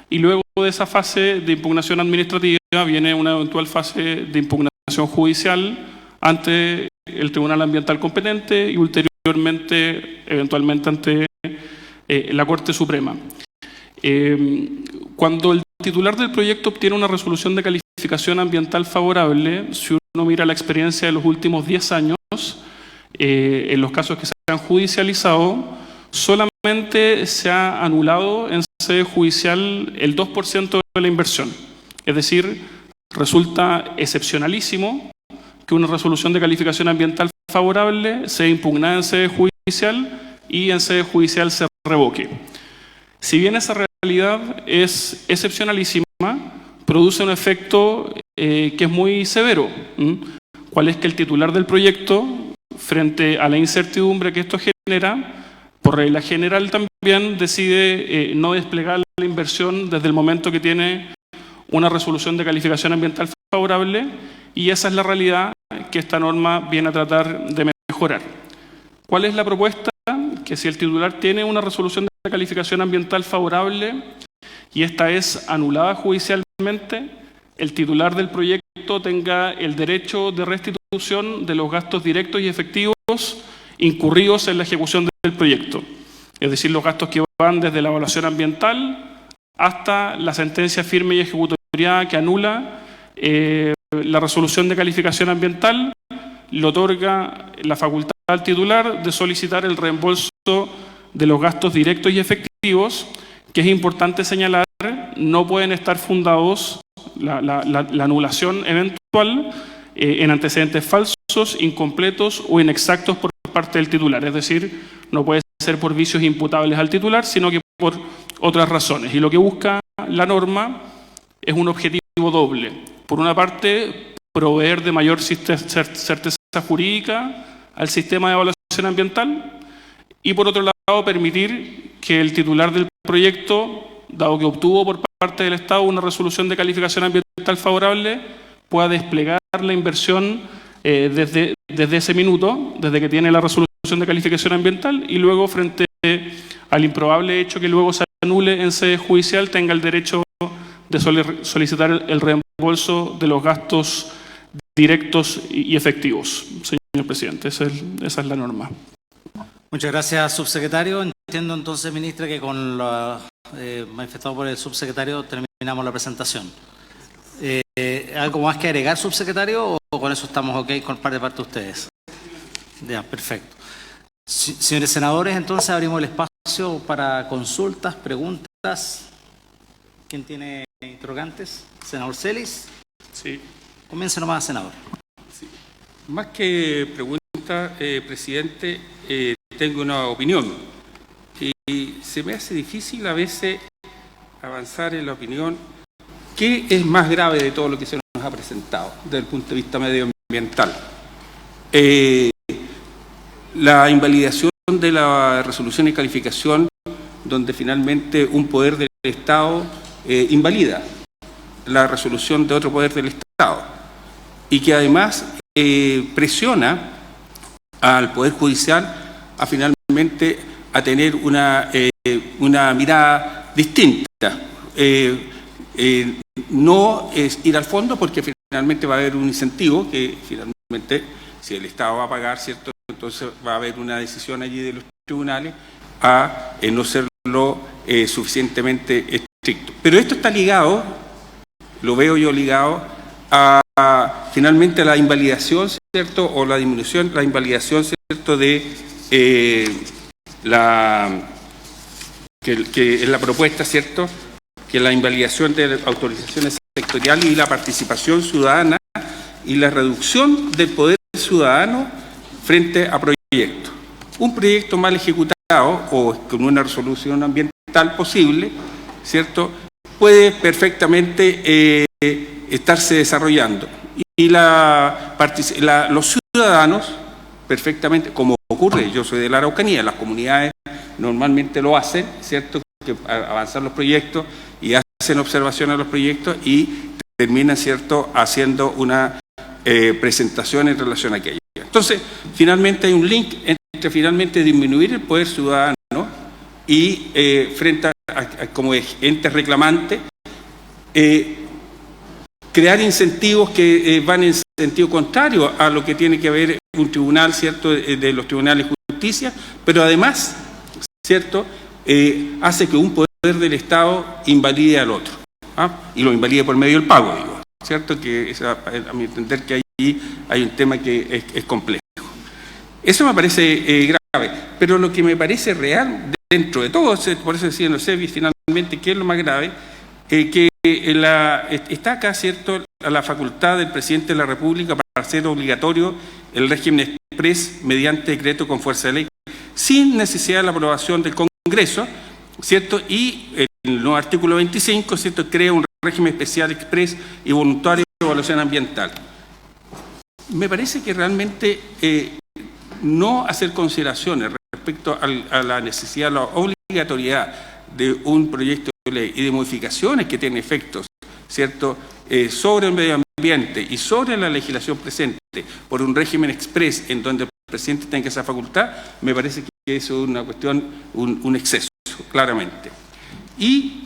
y luego de esa fase de impugnación administrativa viene una eventual fase de impugnación judicial ante el Tribunal Ambiental competente y ulteriormente, eventualmente, ante la Corte Suprema. Cuando el titular del proyecto obtiene una resolución de calificación ambiental favorable, si uno mira la experiencia de los últimos 10 años, en los casos que se han judicializado, solamente se ha anulado en sede judicial el 2% de la inversión. Es decir, resulta excepcionalísimo que una resolución de calificación ambiental favorable sea impugnada en sede judicial y en sede judicial se revoque. Si bien esa realidad es excepcionalísima, produce un efecto que es muy severo. ¿Cuál es? Que el titular del proyecto, frente a la incertidumbre que esto genera, por regla general también decide no desplegar la inversión desde el momento que tiene una resolución de calificación ambiental favorable, y esa es la realidad que esta norma viene a tratar de mejorar. ¿Cuál es la propuesta? Que si el titular tiene una resolución de calificación ambiental favorable y esta es anulada judicialmente, el titular del proyecto tenga el derecho de restitución de los gastos directos y efectivos incurridos en la ejecución del proyecto. Es decir, los gastos que van desde la evaluación ambiental hasta la sentencia firme y ejecutoriada que anula la resolución de calificación ambiental, le otorga la facultad al titular de solicitar el reembolso de los gastos directos y efectivos, que es importante señalar, no pueden estar fundados la anulación eventual en antecedentes falsos, incompletos o inexactos por parte del titular. Es decir, no puede ser por vicios imputables al titular, sino que por otras razones. Y lo que busca la norma es un objetivo doble. Por una parte, proveer de mayor certeza jurídica al sistema de evaluación ambiental, y por otro lado permitir que el titular del proyecto, dado que obtuvo por parte del Estado una resolución de calificación ambiental favorable, pueda desplegar la inversión desde ese minuto, desde que tiene la resolución de calificación ambiental, y luego, frente al improbable hecho que luego se anule en sede judicial, tenga el derecho de solicitar el reembolso de los gastos directos y efectivos. Señor presidente, esa es la norma. Muchas gracias, subsecretario. Entiendo entonces, ministra, que con lo manifestado por el subsecretario terminamos la presentación. ¿Algo más que agregar, subsecretario, o con eso estamos ok de parte de ustedes? Ya, perfecto. Señores senadores, entonces abrimos el espacio para consultas, preguntas. ¿Quién tiene interrogantes? Senador Celis. Sí. Comience nomás, senador. Sí. Más que pregunta, presidente, tengo una opinión. Y se me hace difícil a veces avanzar en la opinión. ¿Qué es más grave de todo lo que se nos ha presentado desde el punto de vista medioambiental? La invalidación de la resolución y calificación, donde finalmente un poder del Estado invalida la resolución de otro poder del Estado, y que además presiona al Poder Judicial a finalmente a tener una mirada distinta. no es ir al fondo, porque finalmente va a haber un incentivo que finalmente, si el Estado va a pagar, ¿cierto?, entonces va a haber una decisión allí de los tribunales a no serlo suficientemente estricto. Pero esto está ligado, lo veo yo ligado, a finalmente a la invalidación, ¿cierto?, o la disminución, la invalidación, ¿cierto?, de que es la propuesta, ¿cierto?, que la invalidación de autorizaciones sectoriales y la participación ciudadana y la reducción del poder ciudadano frente a proyectos. Un proyecto mal ejecutado o con una resolución ambiental posible, ¿cierto?, puede perfectamente estarse desarrollando. Y los ciudadanos, perfectamente, como ocurre, yo soy de la Araucanía, las comunidades normalmente lo hacen, ¿cierto?, que avanzan los proyectos y hacen observación a los proyectos y terminan, ¿cierto?, haciendo una presentación en relación a aquello. Entonces, finalmente hay un link entre finalmente disminuir el poder ciudadano y frente a como ente reclamante, crear incentivos que van en sentido contrario a lo que tiene que ver un tribunal, ¿cierto?, de los tribunales de justicia, pero además, ¿cierto?, hace que un poder del Estado invalide al otro, y lo invalide por medio del pago, digo, ¿cierto?, que es, a mi entender que ahí hay un tema que es complejo. Eso me parece grave, pero lo que me parece real dentro de todo, por eso decía, no sé finalmente qué es lo más grave, que está acá, ¿cierto?, a la facultad del presidente de la República para hacer obligatorio el régimen exprés mediante decreto con fuerza de ley, sin necesidad de la aprobación del Congreso, ¿cierto? Y el nuevo artículo 25, ¿cierto?, crea un régimen especial exprés y voluntario de evaluación ambiental. Me parece que realmente no hacer consideraciones respecto a la necesidad, la obligatoriedad de un proyecto de ley y de modificaciones que tienen efectos, ¿cierto?, sobre el medio ambiente y sobre la legislación presente por un régimen exprés en donde el presidente tenga esa facultad, me parece que eso es una cuestión, un exceso, claramente. Y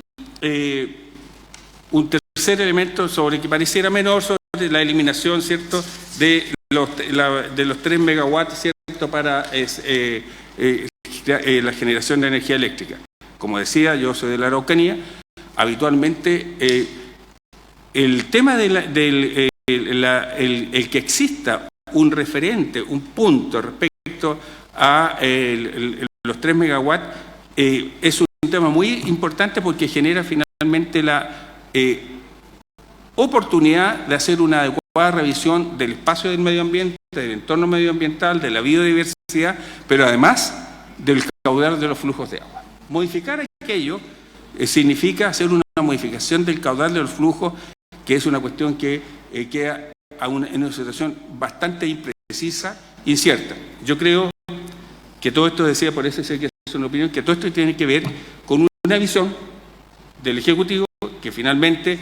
un tercer elemento sobre que pareciera menor, sobre la eliminación, ¿cierto?, de los 3 megawatts, ¿cierto?, para la generación de energía eléctrica. Como decía, yo soy de la Araucanía, habitualmente el tema el que exista un referente, un punto respecto a los 3 megawatts, es un tema muy importante porque genera finalmente la oportunidad de hacer una adecuada revisión del espacio del medio ambiente, del entorno medioambiental, de la biodiversidad, pero además del caudal de los flujos de agua. Modificar aquello significa hacer una modificación del caudal de los flujos, que es una cuestión que queda en una situación bastante imprecisa, incierta. Yo creo que todo esto, decía, por eso sé que es una opinión, que todo esto tiene que ver con una visión del Ejecutivo que finalmente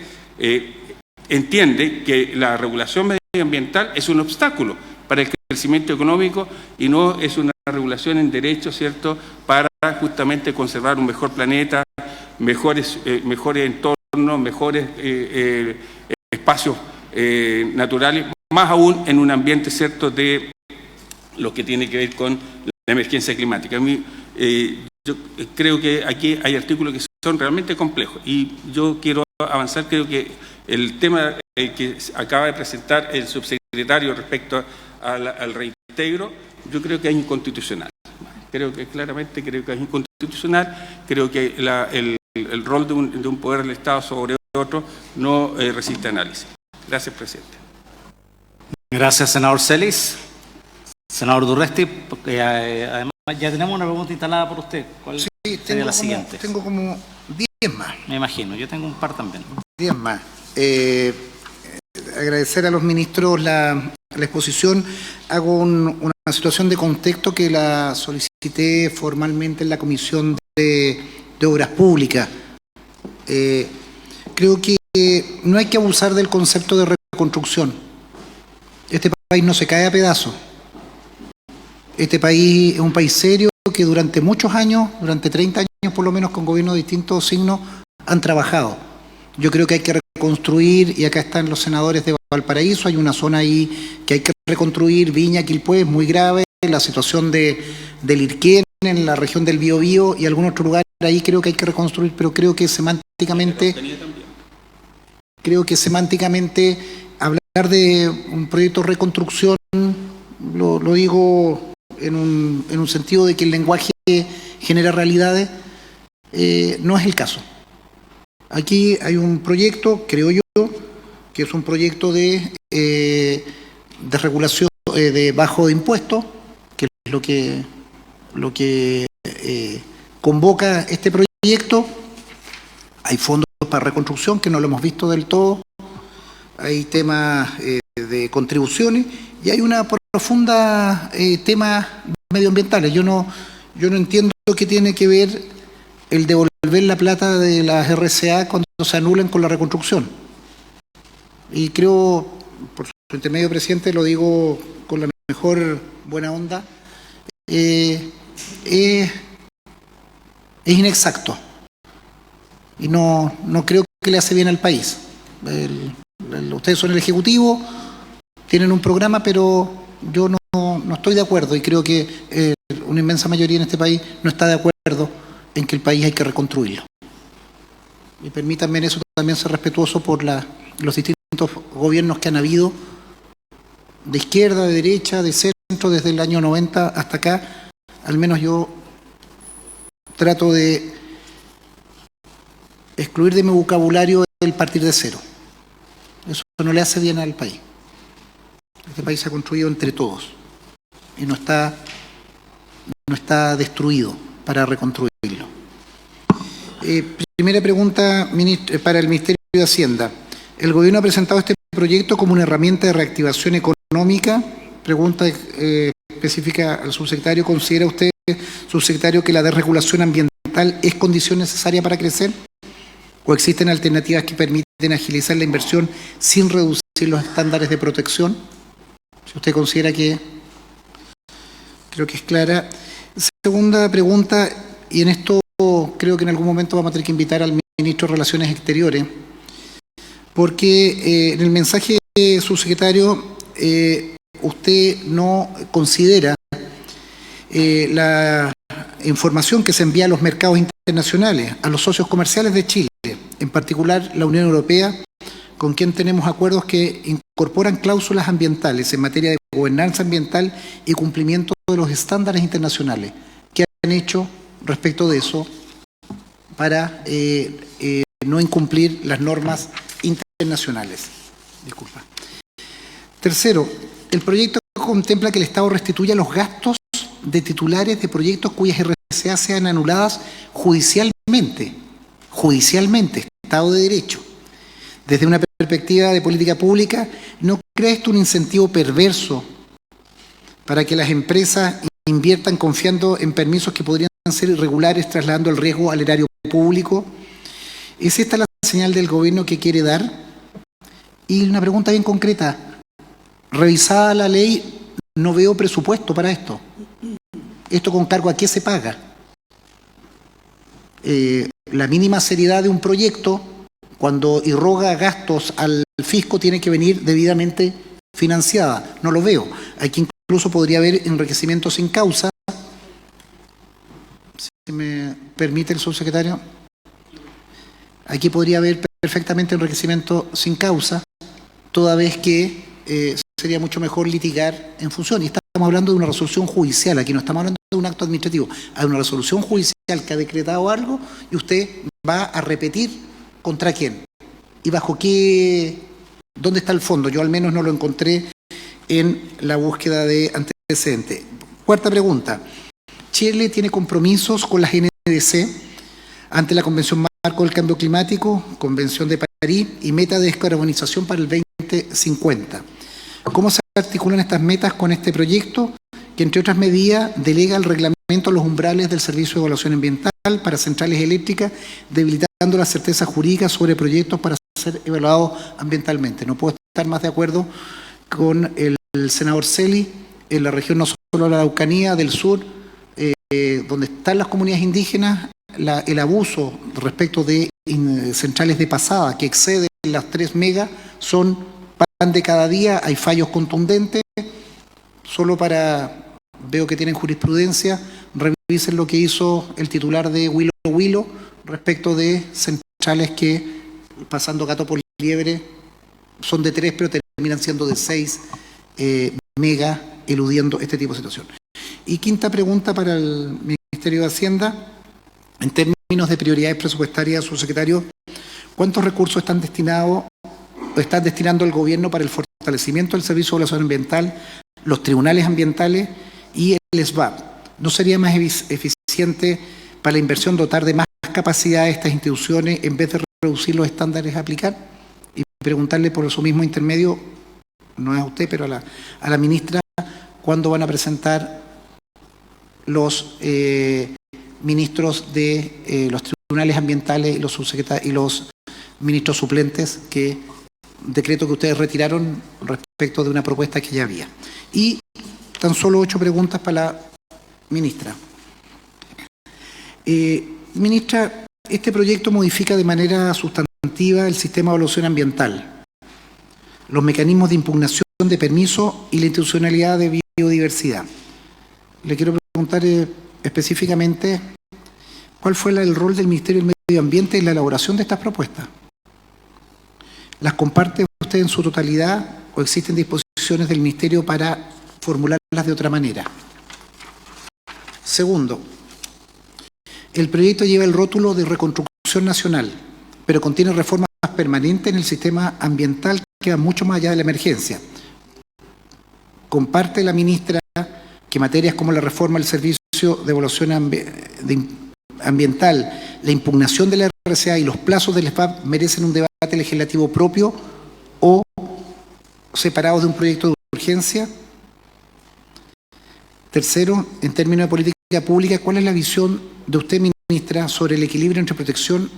entiende que la regulación medioambiental es un obstáculo para el crecimiento económico y no es una regulación en derecho, ¿cierto?, para justamente conservar un mejor planeta, mejores entornos, mejores espacios naturales, más aún en un ambiente, ¿cierto?, de lo que tiene que ver con la emergencia climática. A mí, yo creo que aquí hay artículos que son realmente complejos y yo quiero avanzar. Creo que el tema que acaba de presentar el subsecretario respecto al reintegro, yo creo que es inconstitucional. Claramente creo que es inconstitucional. Creo que el rol de un poder del Estado sobre otro no resiste análisis. Gracias, presidente. Gracias, senador Celis. Senador Durresti, además ya tenemos una pregunta instalada por usted. ¿Cuál sería la siguiente? Tengo como 10 más. Me imagino, yo tengo un par también. 10 más. Agradecer a los ministros la exposición. Hago una situación de contexto que la solicité formalmente en la Comisión de Obras Públicas. Creo que no hay que abusar del concepto de reconstrucción. Este país no se cae a pedazos. Este país es un país serio que durante muchos años, durante 30 años por lo menos, con gobiernos de distintos signos, han trabajado. Yo creo que hay que reconstruir, y acá están los senadores de Valparaíso, hay una zona ahí que hay que reconstruir, Viña, Quilpué, es muy grave, la situación del Irquén en la región del Biobío y algún otro lugar ahí creo que hay que reconstruir, pero creo que semánticamente hablar de un proyecto de reconstrucción, lo digo en un sentido de que el lenguaje genera realidades, no es el caso. Aquí hay un proyecto, creo yo, que es un proyecto de regulación de bajo de impuestos, que es lo que convoca este proyecto. Hay fondos para reconstrucción que no lo hemos visto del todo, hay temas de contribuciones y hay una profunda temas medioambientales. Yo no entiendo qué tiene que ver el devolver la plata de las RCA cuando se anulan con la reconstrucción. Y creo, por su intermedio, presidente, lo digo con la mejor buena onda, es inexacto y no creo que le hace bien al país. Ustedes son el Ejecutivo, tienen un programa, pero yo no estoy de acuerdo y creo que una inmensa mayoría en este país no está de acuerdo en que el país hay que reconstruirlo. Y permítanme en eso también ser respetuoso por los distintos gobiernos que han habido, de izquierda, de derecha, de centro, desde el año 90 hasta acá. Al menos yo trato de excluir de mi vocabulario el partir de cero. Eso no le hace bien al país. Este país se ha construido entre todos y no está destruido para reconstruirlo. Primera pregunta para el Ministerio de Hacienda. El Gobierno ha presentado este proyecto como una herramienta de reactivación económica. Pregunta específica al subsecretario. ¿Considera usted, subsecretario, que la desregulación ambiental es condición necesaria para crecer? ¿O existen alternativas que permiten agilizar la inversión sin reducir los estándares de protección? Si usted considera que... Creo que es clara. Segunda pregunta, y en esto creo que en algún momento vamos a tener que invitar al Ministro de Relaciones Exteriores, porque en el mensaje, subsecretario, usted no considera la información que se envía a los mercados internacionales, a los socios comerciales de Chile, en particular la Unión Europea, con quien tenemos acuerdos que incorporan cláusulas ambientales en materia de gobernanza ambiental y cumplimiento de los estándares internacionales. ¿Qué han hecho respecto de eso para no incumplir las normas internacionales? Disculpa. Tercero, el proyecto contempla que el Estado restituya los gastos de titulares de proyectos cuyas RCA sean anuladas judicialmente, Estado de Derecho. Desde una perspectiva de política pública, ¿no cree esto un incentivo perverso para que las empresas inviertan confiando en permisos que podrían ser irregulares, trasladando el riesgo al erario público? ¿Es esta la señal del gobierno que quiere dar? Y una pregunta bien concreta. Revisada la ley, no veo presupuesto para esto. ¿Esto con cargo a qué se paga? La mínima seriedad de un proyecto, cuando irroga gastos al fisco, tiene que venir debidamente financiada. No lo veo. Aquí incluso podría haber enriquecimiento sin causa. Si me permite el subsecretario. Aquí podría haber perfectamente enriquecimiento sin causa, toda vez que sería mucho mejor litigar en función. Y estamos hablando de una resolución judicial, aquí no estamos hablando de un acto administrativo. Hay una resolución judicial que ha decretado algo y usted va a repetir contra quién. ¿Y bajo qué? ¿Dónde está el fondo? Yo al menos no lo encontré en la búsqueda de antecedentes. Cuarta pregunta. Chile tiene compromisos con las NDC ante la Convención Marco del Cambio Climático, Convención de París y meta de descarbonización para el 2050. ¿Cómo se articulan estas metas con este proyecto, que entre otras medidas delega el reglamento a los umbrales del Servicio de Evaluación Ambiental para centrales eléctricas, debilitando la certeza jurídica sobre proyectos para ser evaluados ambientalmente? No puedo estar más de acuerdo con el senador Celi. En la región no solo de la Araucanía, del sur, donde están las comunidades indígenas, el abuso respecto de centrales de pasada que exceden las 3 megas son pan de cada día, hay fallos contundentes. Solo veo que tienen jurisprudencia, revisen lo que hizo el titular de Huilo respecto de centrales que, pasando gato por liebre, son de 3, pero terminan siendo de 6 megas, eludiendo este tipo de situación. Y quinta pregunta para el Ministerio de Hacienda. En términos de prioridades presupuestarias, subsecretario, ¿cuántos recursos están destinando el gobierno para el fortalecimiento del Servicio de Evaluación Ambiental, los tribunales ambientales y el SBAP? ¿No sería más eficiente para la inversión dotar de más capacidad a estas instituciones en vez de reducir los estándares a aplicar? Y preguntarle por eso mismo intermedio, no es a usted, pero a la ministra, ¿cuándo van a presentar los ministros de los tribunales ambientales y los ministros suplentes, decreto que ustedes retiraron respecto de una propuesta que ya había? Y tan solo 8 preguntas para la ministra. Ministra, este proyecto modifica de manera sustantiva el sistema de evaluación ambiental, los mecanismos de impugnación de permiso y la institucionalidad de biodiversidad. Le quiero preguntar específicamente cuál fue el rol del Ministerio del Medio Ambiente en la elaboración de estas propuestas. ¿Las comparte usted en su totalidad o existen disposiciones del Ministerio para formularlas de otra manera? Segundo, el proyecto lleva el rótulo de reconstrucción nacional, pero contiene reformas permanentes en el sistema ambiental que van mucho más allá de la emergencia. ¿Comparte la ministra que materias como la reforma del Servicio de Evaluación Ambiental, la impugnación de la RCA y los plazos del SBAP merecen un debate legislativo propio o separados de un proyecto de urgencia? Tercero, en términos de política pública, ¿cuál es la visión de usted, ministra, sobre el equilibrio entre protección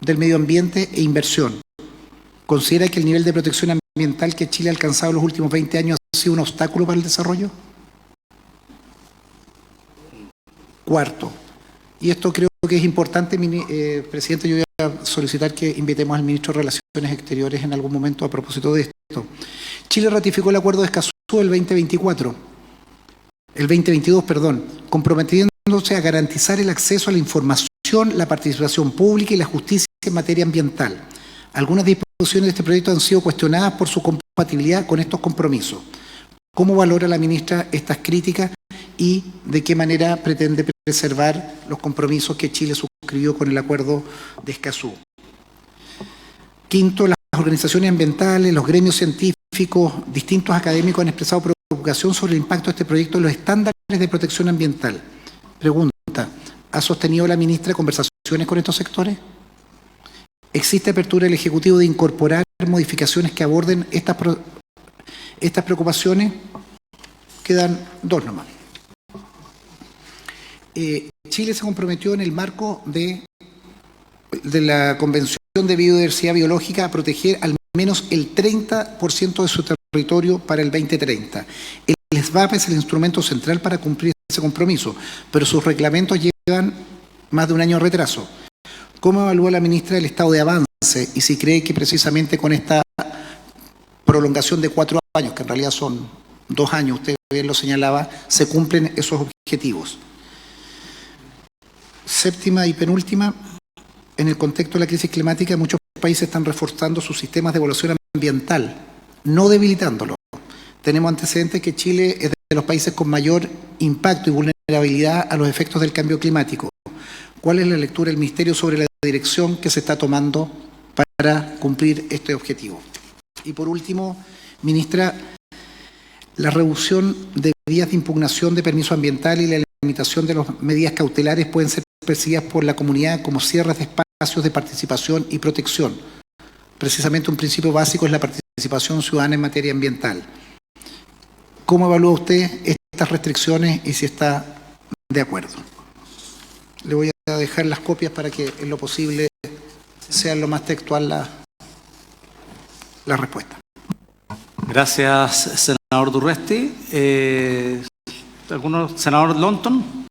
del medio ambiente e inversión? ¿Considera que el nivel de protección ambiental que Chile ha alcanzado en los últimos 20 años ha sido un obstáculo para el desarrollo? Cuarto, y esto creo que es importante, presidente, yo voy a solicitar que invitemos al ministro de Relaciones Exteriores en algún momento a propósito de esto. Chile ratificó el acuerdo de Escazú el 2022, comprometiéndose a garantizar el acceso a la información, la participación pública y la justicia en materia ambiental. Algunas disposiciones de este proyecto han sido cuestionadas por su compatibilidad con estos compromisos. ¿Cómo valora la ministra estas críticas y de qué manera pretende preservar los compromisos que Chile suscribió con el acuerdo de Escazú? Quinto, las organizaciones ambientales, los gremios científicos, distintos académicos han expresado preocupación sobre el impacto de este proyecto en los estándares de protección ambiental. Pregunta, ¿ha sostenido la ministra conversaciones con estos sectores? ¿Existe apertura del Ejecutivo de incorporar modificaciones que aborden estas preocupaciones? Quedan 2 nomás. Chile se comprometió en el marco de la Convención de Biodiversidad Biológica a proteger al menos el 30% de su territorio para el 2030. El SBAP es el instrumento central para cumplir ese compromiso, pero sus reglamentos llevan más de un año de retraso. ¿Cómo evalúa la ministra el estado de avance y si cree que precisamente con esta prolongación de 4 años, que en realidad son 2 años, usted bien lo señalaba, se cumplen esos objetivos? Séptima y penúltima, en el contexto de la crisis climática, muchos países están reforzando sus sistemas de evaluación ambiental, no debilitándolo. Tenemos antecedentes que Chile es de los países con mayor impacto y vulnerabilidad a los efectos del cambio climático. ¿Cuál es la lectura del Ministerio sobre la dirección que se está tomando para cumplir este objetivo? Y por último, ministra, la reducción de vías de impugnación de permiso ambiental y la limitación de las medidas cautelares pueden ser percibidas por la comunidad como cierres de espacios de participación y protección. Precisamente un principio básico es la participación ciudadana en materia ambiental. ¿Cómo evalúa usted estas restricciones y si está de acuerdo? Le voy a dejar las copias para que en lo posible sea lo más textual la respuesta. Gracias, senador Durresti. Senador Lonton.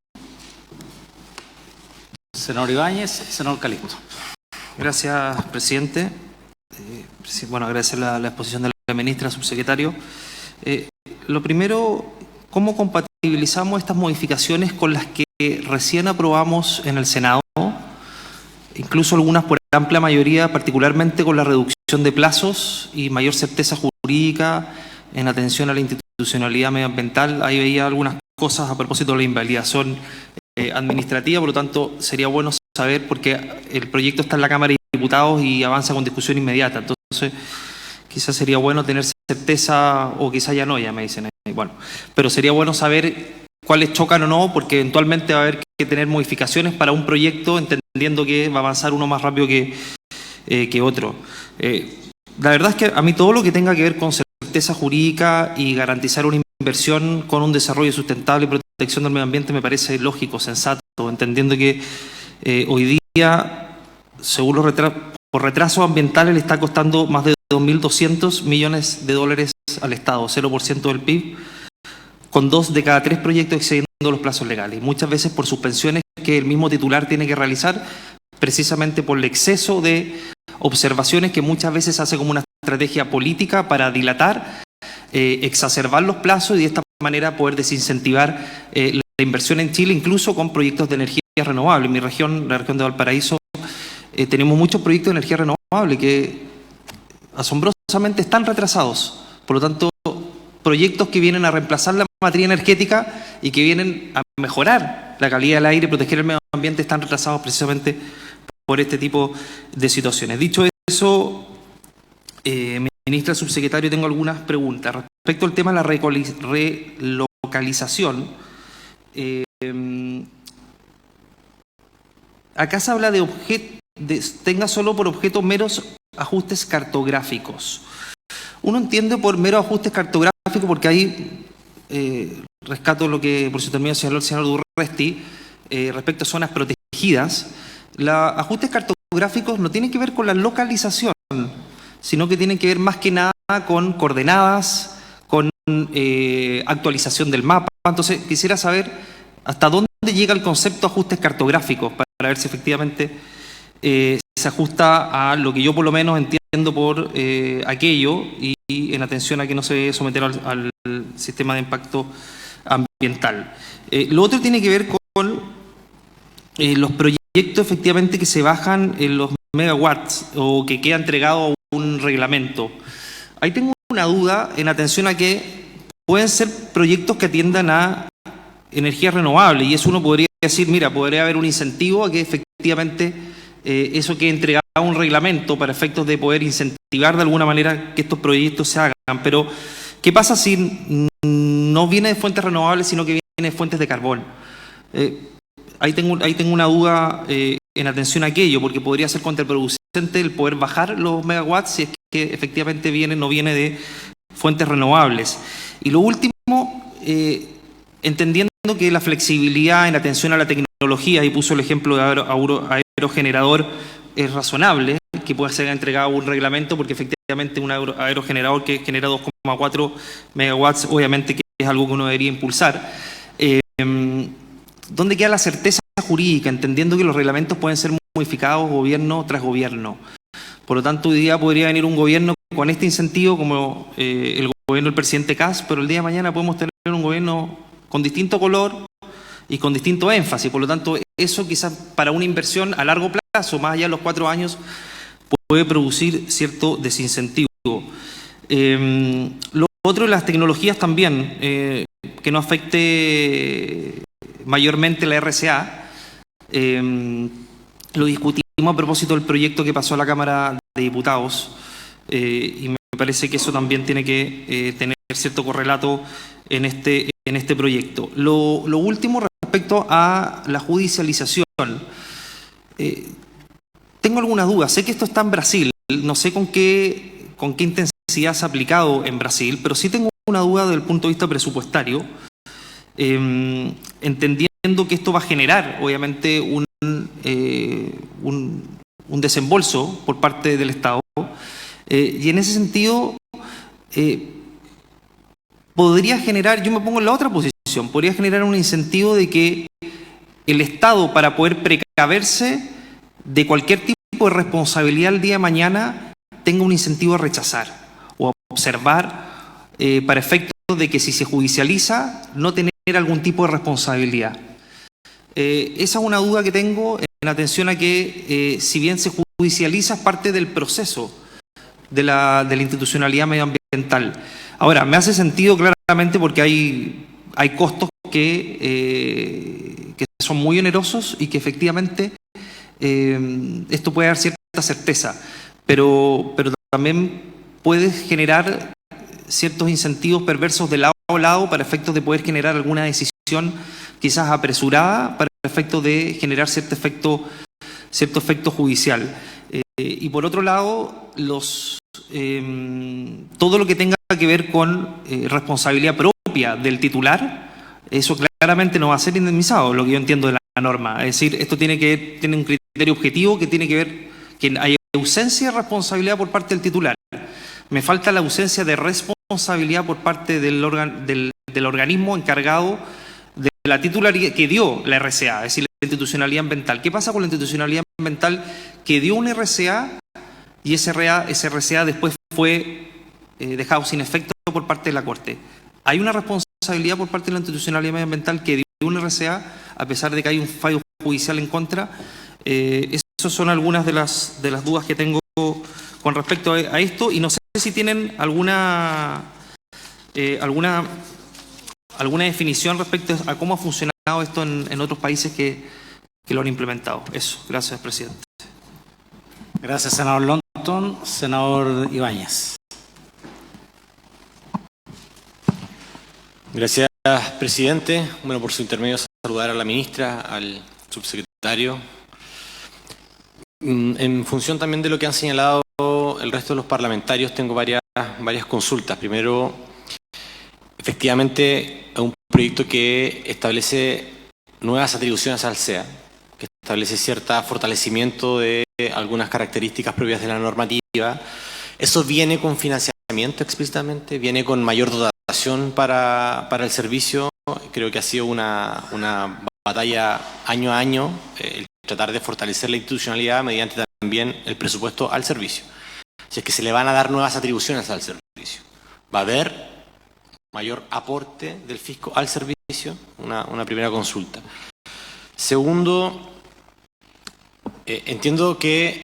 Senador Ibáñez, senador Calixto. Gracias, presidente. Bueno, agradecer la exposición de la ministra, subsecretario. Lo primero, ¿cómo compatibilizamos estas modificaciones con las que recién aprobamos en el Senado? Incluso algunas por amplia mayoría, particularmente con la reducción de plazos y mayor certeza jurídica en atención a la institucionalidad medioambiental. Ahí veía algunas cosas a propósito de la invalidación administrativa, por lo tanto sería bueno saber, porque el proyecto está en la Cámara de Diputados y avanza con discusión inmediata, entonces quizás sería bueno tener certeza, o quizás ya no, ya me dicen. Bueno, pero sería bueno saber cuáles chocan o no, porque eventualmente va a haber que tener modificaciones para un proyecto, entendiendo que va a avanzar uno más rápido que otro. La verdad es que a mí todo lo que tenga que ver con certeza jurídica y garantizar una inversión con un desarrollo sustentable y protección del medio ambiente me parece lógico, sensato, entendiendo que hoy día, según por retrasos ambientales, le está costando más de 2.200 millones de dólares al Estado, 0% del PIB, con 2 de cada 3 proyectos excediendo los plazos legales, y muchas veces por suspensiones que el mismo titular tiene que realizar, precisamente por el exceso de observaciones que muchas veces hace como una estrategia política para dilatar, exacerbar los plazos y de esta manera poder desincentivar la inversión en Chile, incluso con proyectos de energía renovable. En mi región, la región de Valparaíso, tenemos muchos proyectos de energía renovable que asombrosamente están retrasados. Por lo tanto, proyectos que vienen a reemplazar la materia energética y que vienen a mejorar la calidad del aire y proteger el medio ambiente están retrasados precisamente por este tipo de situaciones. Dicho eso, ministra, subsecretario, tengo algunas preguntas. Respecto al tema de la relocalización, acá se habla de tenga solo por objeto meros ajustes cartográficos. Uno entiende por meros ajustes cartográficos porque ahí rescato lo que por su término señaló el senador Durresti respecto a zonas protegidas. Los ajustes cartográficos no tienen que ver con la localización, sino que tienen que ver más que nada con coordenadas, con actualización del mapa. Entonces quisiera saber hasta dónde llega el concepto de ajustes cartográficos para ver si efectivamente se ajusta a lo que yo por lo menos entiendo por aquello y en atención a que no se debe someter al sistema de impacto ambiental. Lo otro tiene que ver con los proyectos efectivamente que se bajan en los megawatts o que queda entregado a un reglamento. Ahí tengo una duda en atención a que pueden ser proyectos que atiendan a energía renovable y eso uno podría decir, mira, podría haber un incentivo a que efectivamente eso quede entregado a un reglamento para efectos de poder incentivar de alguna manera que estos proyectos se hagan. Pero, ¿qué pasa si no viene de fuentes renovables, sino que viene de fuentes de carbón? Ahí tengo una duda en atención a aquello, porque podría ser contraproducente el poder bajar los megawatts si es que efectivamente no viene de fuentes renovables. Y lo último, entendiendo que la flexibilidad en atención a la tecnología, y puso el ejemplo de aerogenerador, es razonable que pueda ser entregado un reglamento, porque efectivamente un aerogenerador que genera 2,4 megawatts, obviamente que es algo que uno debería impulsar. ¿Dónde queda la certeza jurídica? Entendiendo que los reglamentos pueden ser modificados gobierno tras gobierno. Por lo tanto, hoy día podría venir un gobierno con este incentivo como el gobierno del presidente Kast, pero el día de mañana podemos tener un gobierno con distinto color y con distinto énfasis. Por lo tanto, eso quizás para una inversión a largo plazo, más allá de los 4 años, puede producir cierto desincentivo. Lo otro, las tecnologías también, que no afecte mayormente la RCA. Lo discutimos a propósito del proyecto que pasó a la Cámara de Diputados y me parece que eso también tiene que tener cierto correlato en este proyecto. Lo último, respecto a la judicialización. Tengo algunas dudas. Sé que esto está en Brasil. No sé con qué intensidad se ha aplicado en Brasil, pero sí tengo una duda desde el punto de vista presupuestario. Entendiendo que esto va a generar, obviamente, un desembolso por parte del Estado. Y en ese sentido, podría generar, yo me pongo en la otra posición, podría generar un incentivo de que el Estado, para poder precaverse de cualquier tipo de responsabilidad el día de mañana, tenga un incentivo a rechazar o a observar para efectos de que si se judicializa, no tener algún tipo de responsabilidad. Esa es una duda que tengo en atención a que, si bien se judicializa, es parte del proceso de la institucionalidad medioambiental. Ahora, me hace sentido claramente porque hay costos que son muy onerosos y que efectivamente esto puede dar cierta certeza, pero también puede generar ciertos incentivos perversos de lado a lado para efectos de poder generar alguna decisión quizás apresurada para efectos de generar cierto efecto judicial. Y por otro lado, todo lo que tenga que ver con responsabilidad propia del titular, eso claramente no va a ser indemnizado, lo que yo entiendo de la norma. Es decir, esto tiene un criterio objetivo que tiene que ver que hay ausencia de responsabilidad por parte del titular. Me falta la ausencia de responsabilidad por parte del organismo encargado de la titularidad que dio la RCA, es decir, la institucionalidad ambiental. ¿Qué pasa con la institucionalidad ambiental que dio una RCA y ese RCA después fue dejado sin efecto por parte de la Corte? ¿Hay una responsabilidad por parte de la institucionalidad medioambiental que dio una RCA a pesar de que hay un fallo judicial en contra? Esas son algunas de las dudas que tengo con respecto a esto, y no sé si tienen alguna definición respecto a cómo ha funcionado esto en otros países que lo han implementado. Eso, gracias, presidente. Gracias, senador Lonton. Senador Ibáñez. Gracias, presidente. Bueno, por su intermedio, saludar a la ministra, al subsecretario. En función también de lo que han señalado el resto de los parlamentarios, tengo varias consultas. Primero, efectivamente, es un proyecto que establece nuevas atribuciones al SEA, que establece cierto fortalecimiento de algunas características propias de la normativa. Eso viene con financiamiento explícitamente, viene con mayor dotación para el servicio. Creo que ha sido una batalla año a año, el tratar de fortalecer la institucionalidad mediante también el presupuesto al servicio. Si es que se le van a dar nuevas atribuciones al servicio, va a haber mayor aporte del fisco al servicio, una primera consulta. Segundo, entiendo que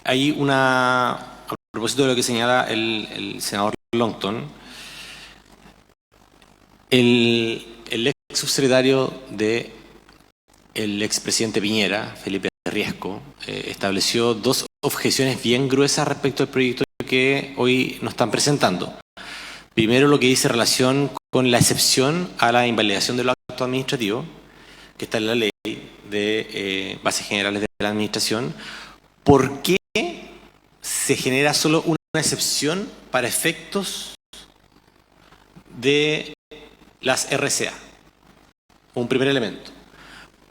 hay a propósito de lo que señala el senador Lonton, el ex subsecretario del expresidente Piñera, Felipe Riesco, estableció dos objeciones bien gruesas respecto al proyecto que hoy nos están presentando. Primero, lo que dice relación con la excepción a la invalidación de los actos administrativos, que está en la ley de bases generales de la administración. ¿Por qué se genera solo una excepción para efectos de las RCA? Un primer elemento.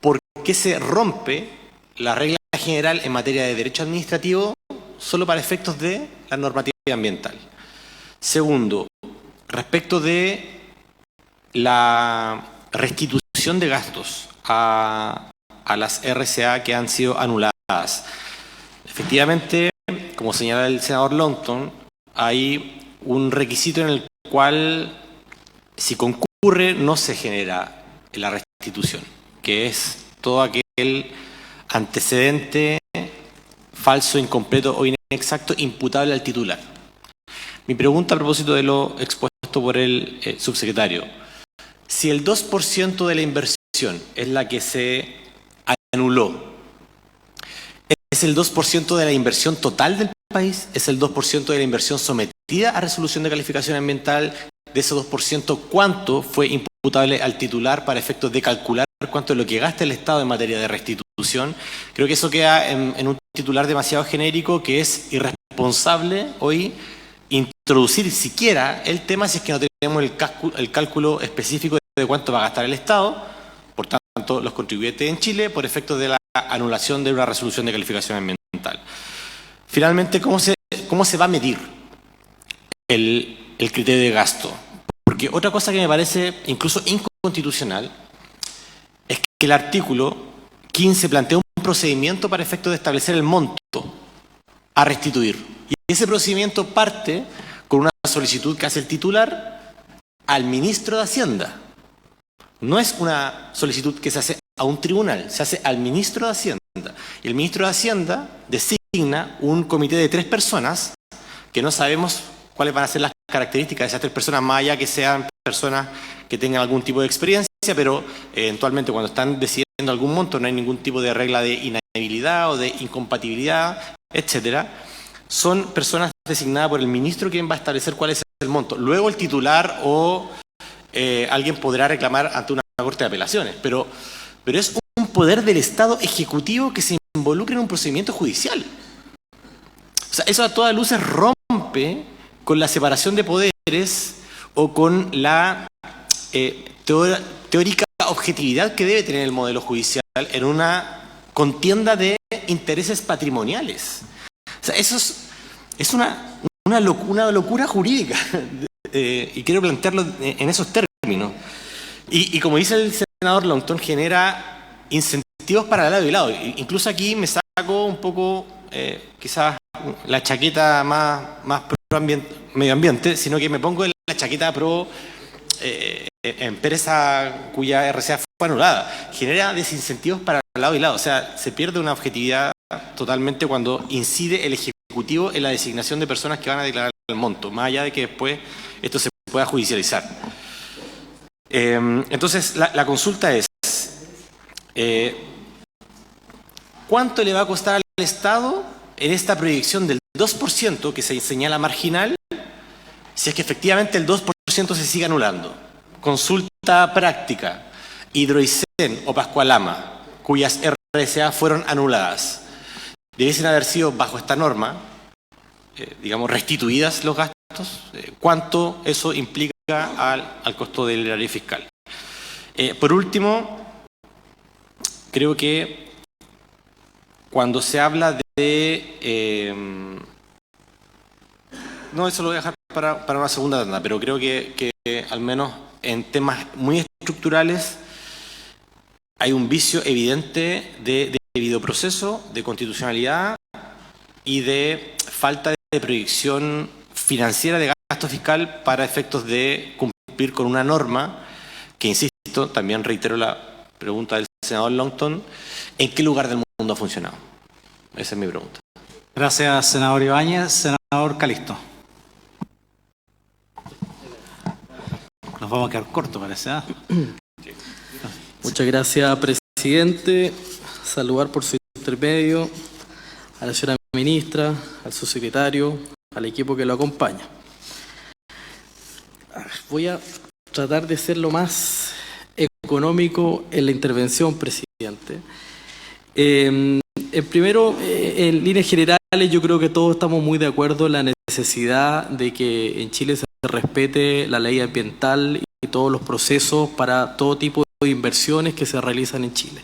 ¿Por qué se rompe la regla general en materia de derecho administrativo solo para efectos de la normativa ambiental? Segundo, respecto de la restitución de gastos a las RCA que han sido anuladas. Efectivamente, como señala el senador Lonton, hay un requisito en el cual, si concurre, no se genera la restitución, que es todo aquel antecedente falso, incompleto o inexacto imputable al titular. Mi pregunta a propósito de lo expuesto por el subsecretario: si el 2% de la inversión es la que se anuló, ¿es el 2% de la inversión total del país? ¿Es el 2% de la inversión sometida a resolución de calificación ambiental? De ese 2%, ¿cuánto fue imputable al titular para efectos de calcular cuánto es lo que gasta el Estado en materia de restitución? Creo que eso queda en un titular demasiado genérico, que es irresponsable hoy introducir siquiera el tema si es que no tenemos el cálculo específico de cuánto va a gastar el Estado, por tanto los contribuyentes en Chile, por efectos de la anulación de una resolución de calificación ambiental. Finalmente, ¿cómo se va a medir el criterio de gasto? Porque otra cosa que me parece incluso inconstitucional es que el artículo 15 plantea un procedimiento para efecto de establecer el monto a restituir. Y ese procedimiento parte con una solicitud que hace el titular al ministro de Hacienda. No es una solicitud que se hace a un tribunal, se hace al ministro de Hacienda. Y el ministro de Hacienda designa un comité de 3 personas que no sabemos cuáles van a ser las características de esas 3 personas, más allá que sean personas que tengan algún tipo de experiencia, pero eventualmente cuando están decidiendo algún monto no hay ningún tipo de regla de inhabilidad o de incompatibilidad, etcétera. Son personas designadas por el ministro quien va a establecer cuál es el monto. Luego el titular o alguien podrá reclamar ante una corte de apelaciones, pero es un poder del Estado ejecutivo que se involucra en un procedimiento judicial. O sea, eso a todas luces rompe con la separación de poderes o con la teórica objetividad que debe tener el modelo judicial en una contienda de intereses patrimoniales. O sea, eso es una locura jurídica y quiero plantearlo en esos términos. Y como dice el senador Longton, genera incentivos para lado y lado. Incluso aquí me saco un poco, quizás, la chaqueta más pro medio ambiente, sino que me pongo la chaqueta pro empresa cuya RCA fue anulada. Genera desincentivos para lado y lado. O sea, se pierde una objetividad totalmente cuando incide el Ejecutivo en la designación de personas que van a declarar el monto, más allá de que después esto se pueda judicializar. Entonces, la consulta es, ¿cuánto le va a costar al Estado en esta proyección del 2% que se señala marginal, si es que efectivamente el 2% se sigue anulando? Consulta práctica, Hidroicén o Pascualama, cuyas RSA fueron anuladas, debiesen haber sido bajo esta norma, digamos, restituidas los gastos. ¿Cuánto eso implica al costo del erario fiscal? Por último, creo que cuando se habla de... no, eso lo voy a dejar para una segunda tanda, pero creo que al menos en temas muy estructurales hay un vicio evidente de debido proceso, de constitucionalidad y de falta de proyección financiera de gasto fiscal para efectos de cumplir con una norma que, insisto, también reitero la pregunta del senador Longton, ¿en qué lugar del mundo ha funcionado? Esa es mi pregunta. Gracias, senador Ibáñez. Senador Calisto. Nos vamos a quedar cortos, parece. Muchas gracias, presidente. Saludar por su intermedio a la señora ministra, al subsecretario, al equipo que lo acompaña. Voy a tratar de ser lo más económico en la intervención, presidente. Primero, en líneas generales, yo creo que todos estamos muy de acuerdo en la necesidad de que en Chile se respete la ley ambiental y todos los procesos para todo tipo de inversiones que se realizan en Chile.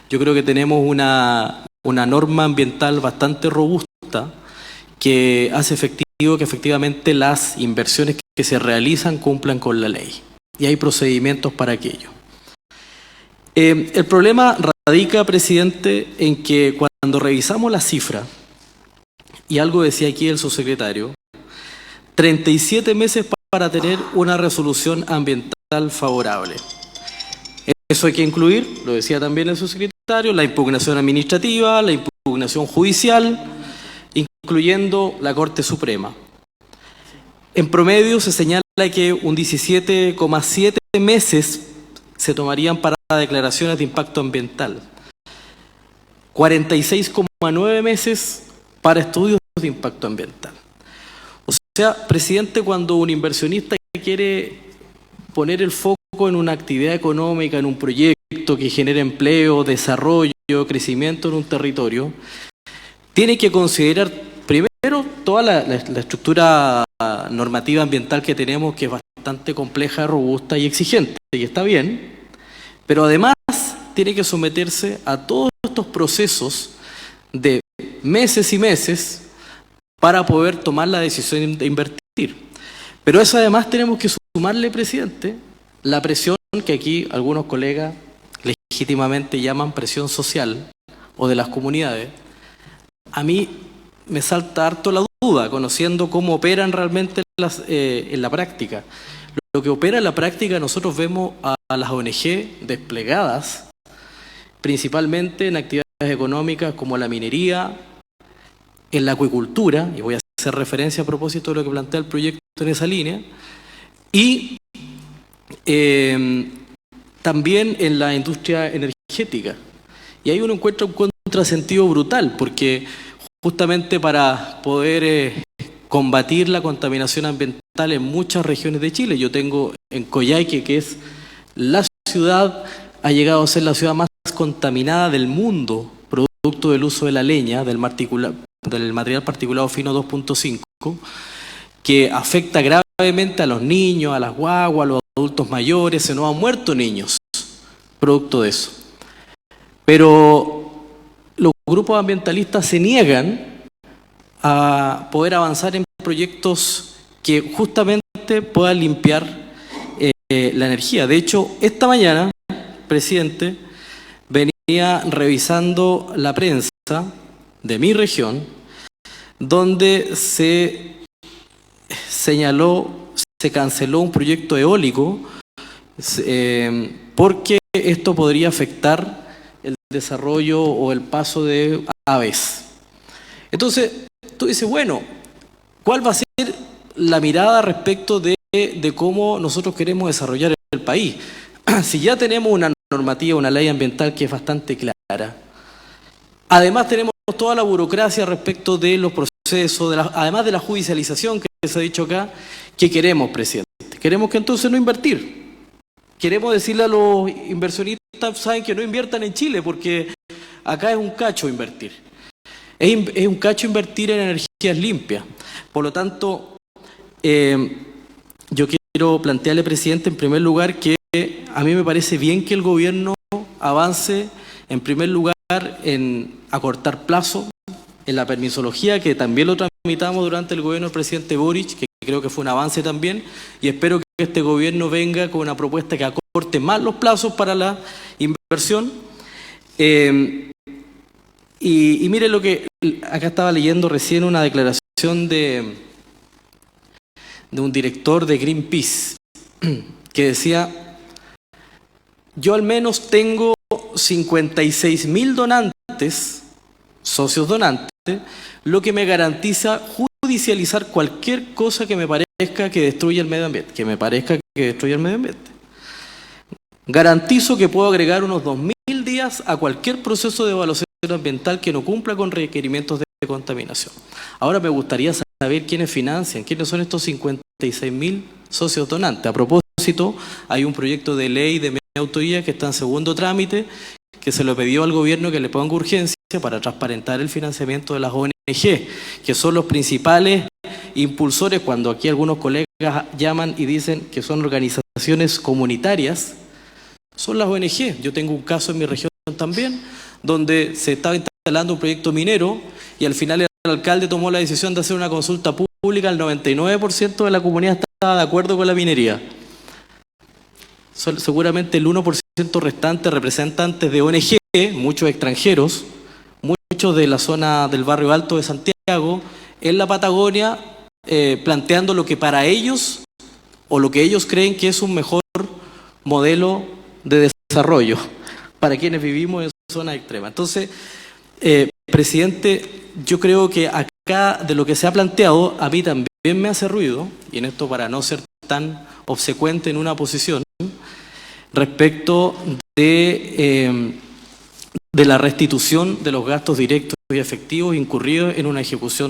Yo creo que tenemos una norma ambiental bastante robusta que hace efectivo que efectivamente las inversiones que se realizan cumplan con la ley. Y hay procedimientos para aquello. El problema radica, presidente, en que cuando revisamos la cifra, y algo decía aquí el subsecretario, 37 meses para tener una resolución ambiental favorable. Eso hay que incluir, lo decía también el subsecretario, la impugnación administrativa, la impugnación judicial, incluyendo la Corte Suprema. En promedio se señala que un 17,7 meses se tomarían para declaraciones de impacto ambiental, 46,9 meses para estudios de impacto ambiental. O sea, presidente, cuando un inversionista quiere poner el foco en una actividad económica, en un proyecto que genere empleo, desarrollo, crecimiento en un territorio, tiene que considerar primero toda la estructura normativa ambiental que tenemos, que es bastante compleja, robusta y exigente, y está bien, pero además tiene que someterse a todos estos procesos de meses y meses para poder tomar la decisión de invertir. Pero eso además tenemos que sumarle, presidente, la presión que aquí algunos colegas legítimamente llaman presión social o de las comunidades, a mí me salta harto la duda, conociendo cómo operan realmente en la práctica. Lo que opera en la práctica, nosotros vemos a las ONG desplegadas, principalmente en actividades económicas como la minería, en la acuicultura, y voy a hacer referencia a propósito de lo que plantea el proyecto en esa línea, y también en la industria energética. Y ahí uno encuentra un contrasentido brutal, porque justamente para poder combatir la contaminación ambiental en muchas regiones de Chile, yo tengo en Coyhaique, que es la ciudad, ha llegado a ser la ciudad más contaminada del mundo, producto del uso de la leña, del material particulado fino 2.5, que afecta gravemente a los niños, a las guaguas, a los adultos mayores. Se nos han muerto niños producto de eso. Pero los grupos ambientalistas se niegan a poder avanzar en proyectos que justamente puedan limpiar la energía. De hecho, esta mañana, presidente, venía revisando la prensa de mi región, donde se señaló, se canceló un proyecto eólico porque esto podría afectar el desarrollo o el paso de aves. Entonces, tú dices, bueno, ¿cuál va a ser la mirada respecto de cómo nosotros queremos desarrollar el país? Si ya tenemos una normativa, una ley ambiental que es bastante clara, además tenemos toda la burocracia respecto de los procesos, además de la judicialización que se ha dicho acá, ¿qué queremos, presidente? Queremos que entonces no invertir. Queremos decirle a los inversionistas, saben, que no inviertan en Chile, porque acá es un cacho invertir. Es un cacho invertir en energías limpias. Por lo tanto, yo quiero plantearle, presidente, en primer lugar, que a mí me parece bien que el gobierno avance, en primer lugar, en acortar plazo, en la permisología, que también lo tramitamos durante el gobierno del presidente Boric, que creo que fue un avance también, y espero que este gobierno venga con una propuesta que acorte más los plazos para la inversión. Y mire lo que acá estaba leyendo recién, una declaración de un director de Greenpeace, que decía: yo al menos tengo 56.000 donantes, socios donantes, lo que me garantiza judicializar cualquier cosa que me parezca que destruya el medio ambiente, Garantizo que puedo agregar unos 2.000 días a cualquier proceso de evaluación ambiental que no cumpla con requerimientos de contaminación. Ahora me gustaría saber quiénes financian, quiénes son estos 56.000 socios donantes. A propósito, hay un proyecto de ley de media autoría que está en segundo trámite, que se lo pidió al gobierno que le ponga urgencia para transparentar el financiamiento de las ONG, que son los principales impulsores, cuando aquí algunos colegas llaman y dicen que son organizaciones comunitarias, son las ONG. Yo tengo un caso en mi región también, donde se estaba instalando un proyecto minero y al final el alcalde tomó la decisión de hacer una consulta pública. El 99% de la comunidad estaba de acuerdo con la minería. Seguramente el 1% restante, representantes de ONG, muchos extranjeros, muchos de la zona del barrio Alto de Santiago, en la Patagonia, planteando lo que para ellos, o lo que ellos creen que es un mejor modelo de desarrollo para quienes vivimos en zonas extremas. Entonces, presidente, yo creo que acá de lo que se ha planteado, a mí también me hace ruido, y en esto para no ser tan obsecuente en una posición, respecto de la restitución de los gastos directos y efectivos incurridos en una ejecución,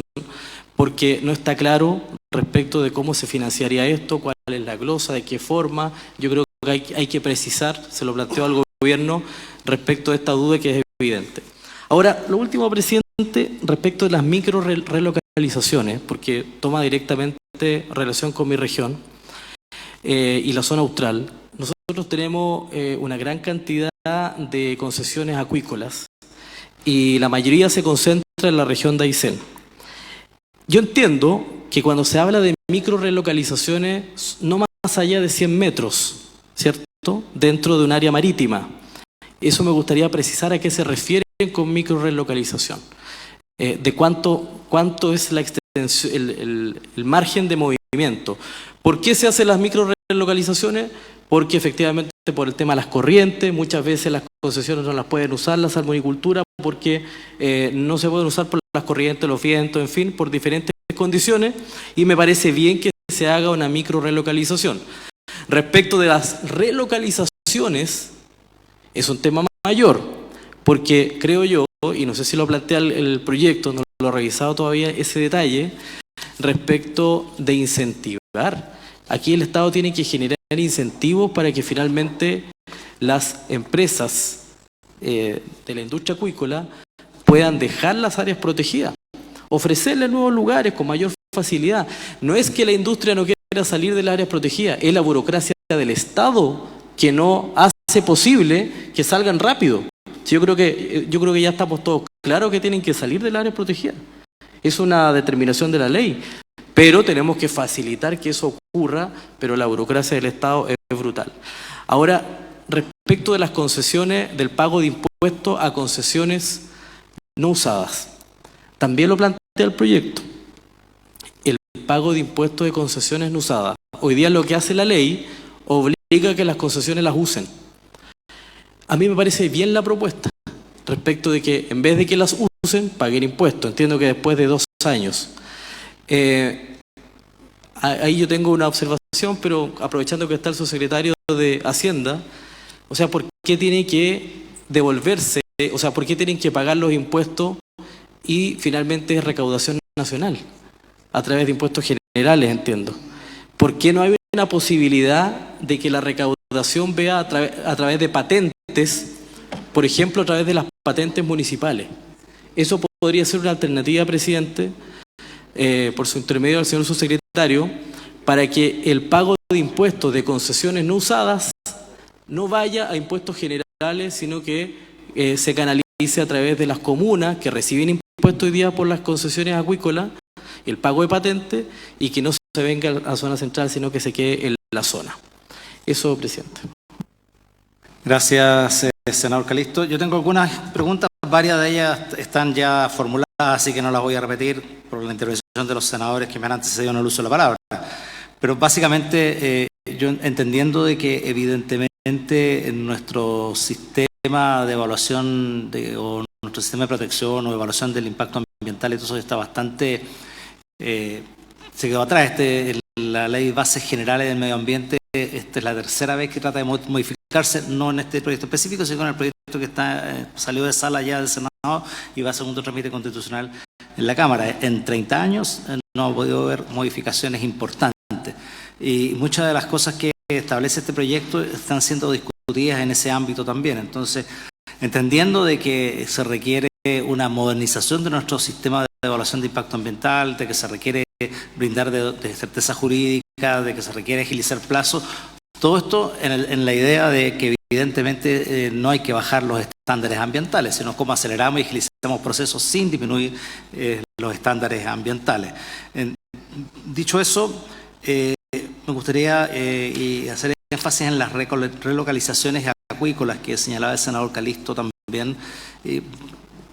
porque no está claro respecto de cómo se financiaría esto, cuál es la glosa, de qué forma. Yo creo que hay que precisar, se lo planteó al gobierno respecto de esta duda que es evidente. Ahora, lo último, presidente, respecto de las micro relocalizaciones, porque toma directamente relación con mi región y la zona austral. Nosotros tenemos una gran cantidad de concesiones acuícolas y la mayoría se concentra en la región de Aysén. Yo entiendo que cuando se habla de micro relocalizaciones, no más allá de 100 metros, ¿cierto?, dentro de un área marítima, Eso me gustaría precisar a qué se refieren con microrelocalización. De cuánto es la extensión, el margen de movimiento. ¿Por qué se hacen las microrelocalizaciones? Porque efectivamente por el tema de las corrientes, muchas veces las concesiones no las pueden usar la salmonicultura porque no se pueden usar por las corrientes, los vientos, en fin, por diferentes condiciones, y me parece bien que se haga una microrelocalización. Respecto de las relocalizaciones, es un tema mayor, porque creo yo, y no sé si lo plantea el proyecto, no lo he revisado todavía ese detalle, respecto de incentivar. Aquí el Estado tiene que generar incentivos para que finalmente las empresas de la industria acuícola puedan dejar las áreas protegidas, ofrecerles nuevos lugares con mayor facilidad. No es que la industria no quiera salir de las áreas protegidas, es la burocracia del Estado que no hace posible que salgan rápido. Yo creo que ya estamos todos claros que tienen que salir de las áreas protegidas. Es una determinación de la ley. Pero tenemos que facilitar que eso ocurra, pero la burocracia del Estado es brutal. Ahora, respecto de las concesiones, del pago de impuestos a concesiones no usadas, también lo plantea el proyecto. El pago de impuestos de concesiones no usadas. Hoy día lo que hace la ley obliga a que las concesiones las usen. A mí me parece bien la propuesta, respecto de que en vez de que las usen, paguen impuestos. Entiendo que después de 2 años. Ahí yo tengo una observación, pero aprovechando que está el subsecretario de Hacienda, o sea, ¿por qué tiene que devolverse? O sea, ¿por qué tienen que pagar los impuestos y finalmente es recaudación nacional? A través de impuestos generales, entiendo. ¿Por qué no hay una posibilidad de que la recaudación vea a través de patentes, por ejemplo, a través de las patentes municipales? Eso podría ser una alternativa, presidente, por su intermedio al señor subsecretario, para que el pago de impuestos de concesiones no usadas no vaya a impuestos generales, sino que se canalice a través de las comunas que reciben impuestos hoy día por las concesiones acuícolas, el pago de patentes, y que no se venga a la zona central, sino que se quede en la zona. Eso, presidente. Gracias, senador Calisto. Yo tengo algunas preguntas, varias de ellas están ya formuladas, así que no las voy a repetir por la intervención de los senadores que me han antecedido en el uso de la palabra. Pero básicamente, yo entendiendo de que evidentemente en nuestro sistema de evaluación o nuestro sistema de protección o evaluación del impacto ambiental y todo eso está bastante, se quedó atrás. La ley de bases generales del medio ambiente, esta es la tercera vez que trata de modificarse, no en este proyecto específico, sino en el proyecto que salió de sala ya del Senado y va a segundo trámite constitucional en la Cámara. En 30 años no ha podido haber modificaciones importantes y muchas de las cosas que establece este proyecto están siendo discutidas en ese ámbito también. Entonces, entendiendo de que se requiere una modernización de nuestro sistema de evaluación de impacto ambiental, de que se requiere brindar de certeza jurídica, de que se requiere agilizar plazos, todo esto en la idea de que evidentemente no hay que bajar los estándares ambientales, sino cómo aceleramos y agilizamos procesos sin disminuir los estándares ambientales. Dicho eso, me gustaría hacer énfasis en las relocalizaciones acuícolas que señalaba el senador Calisto también,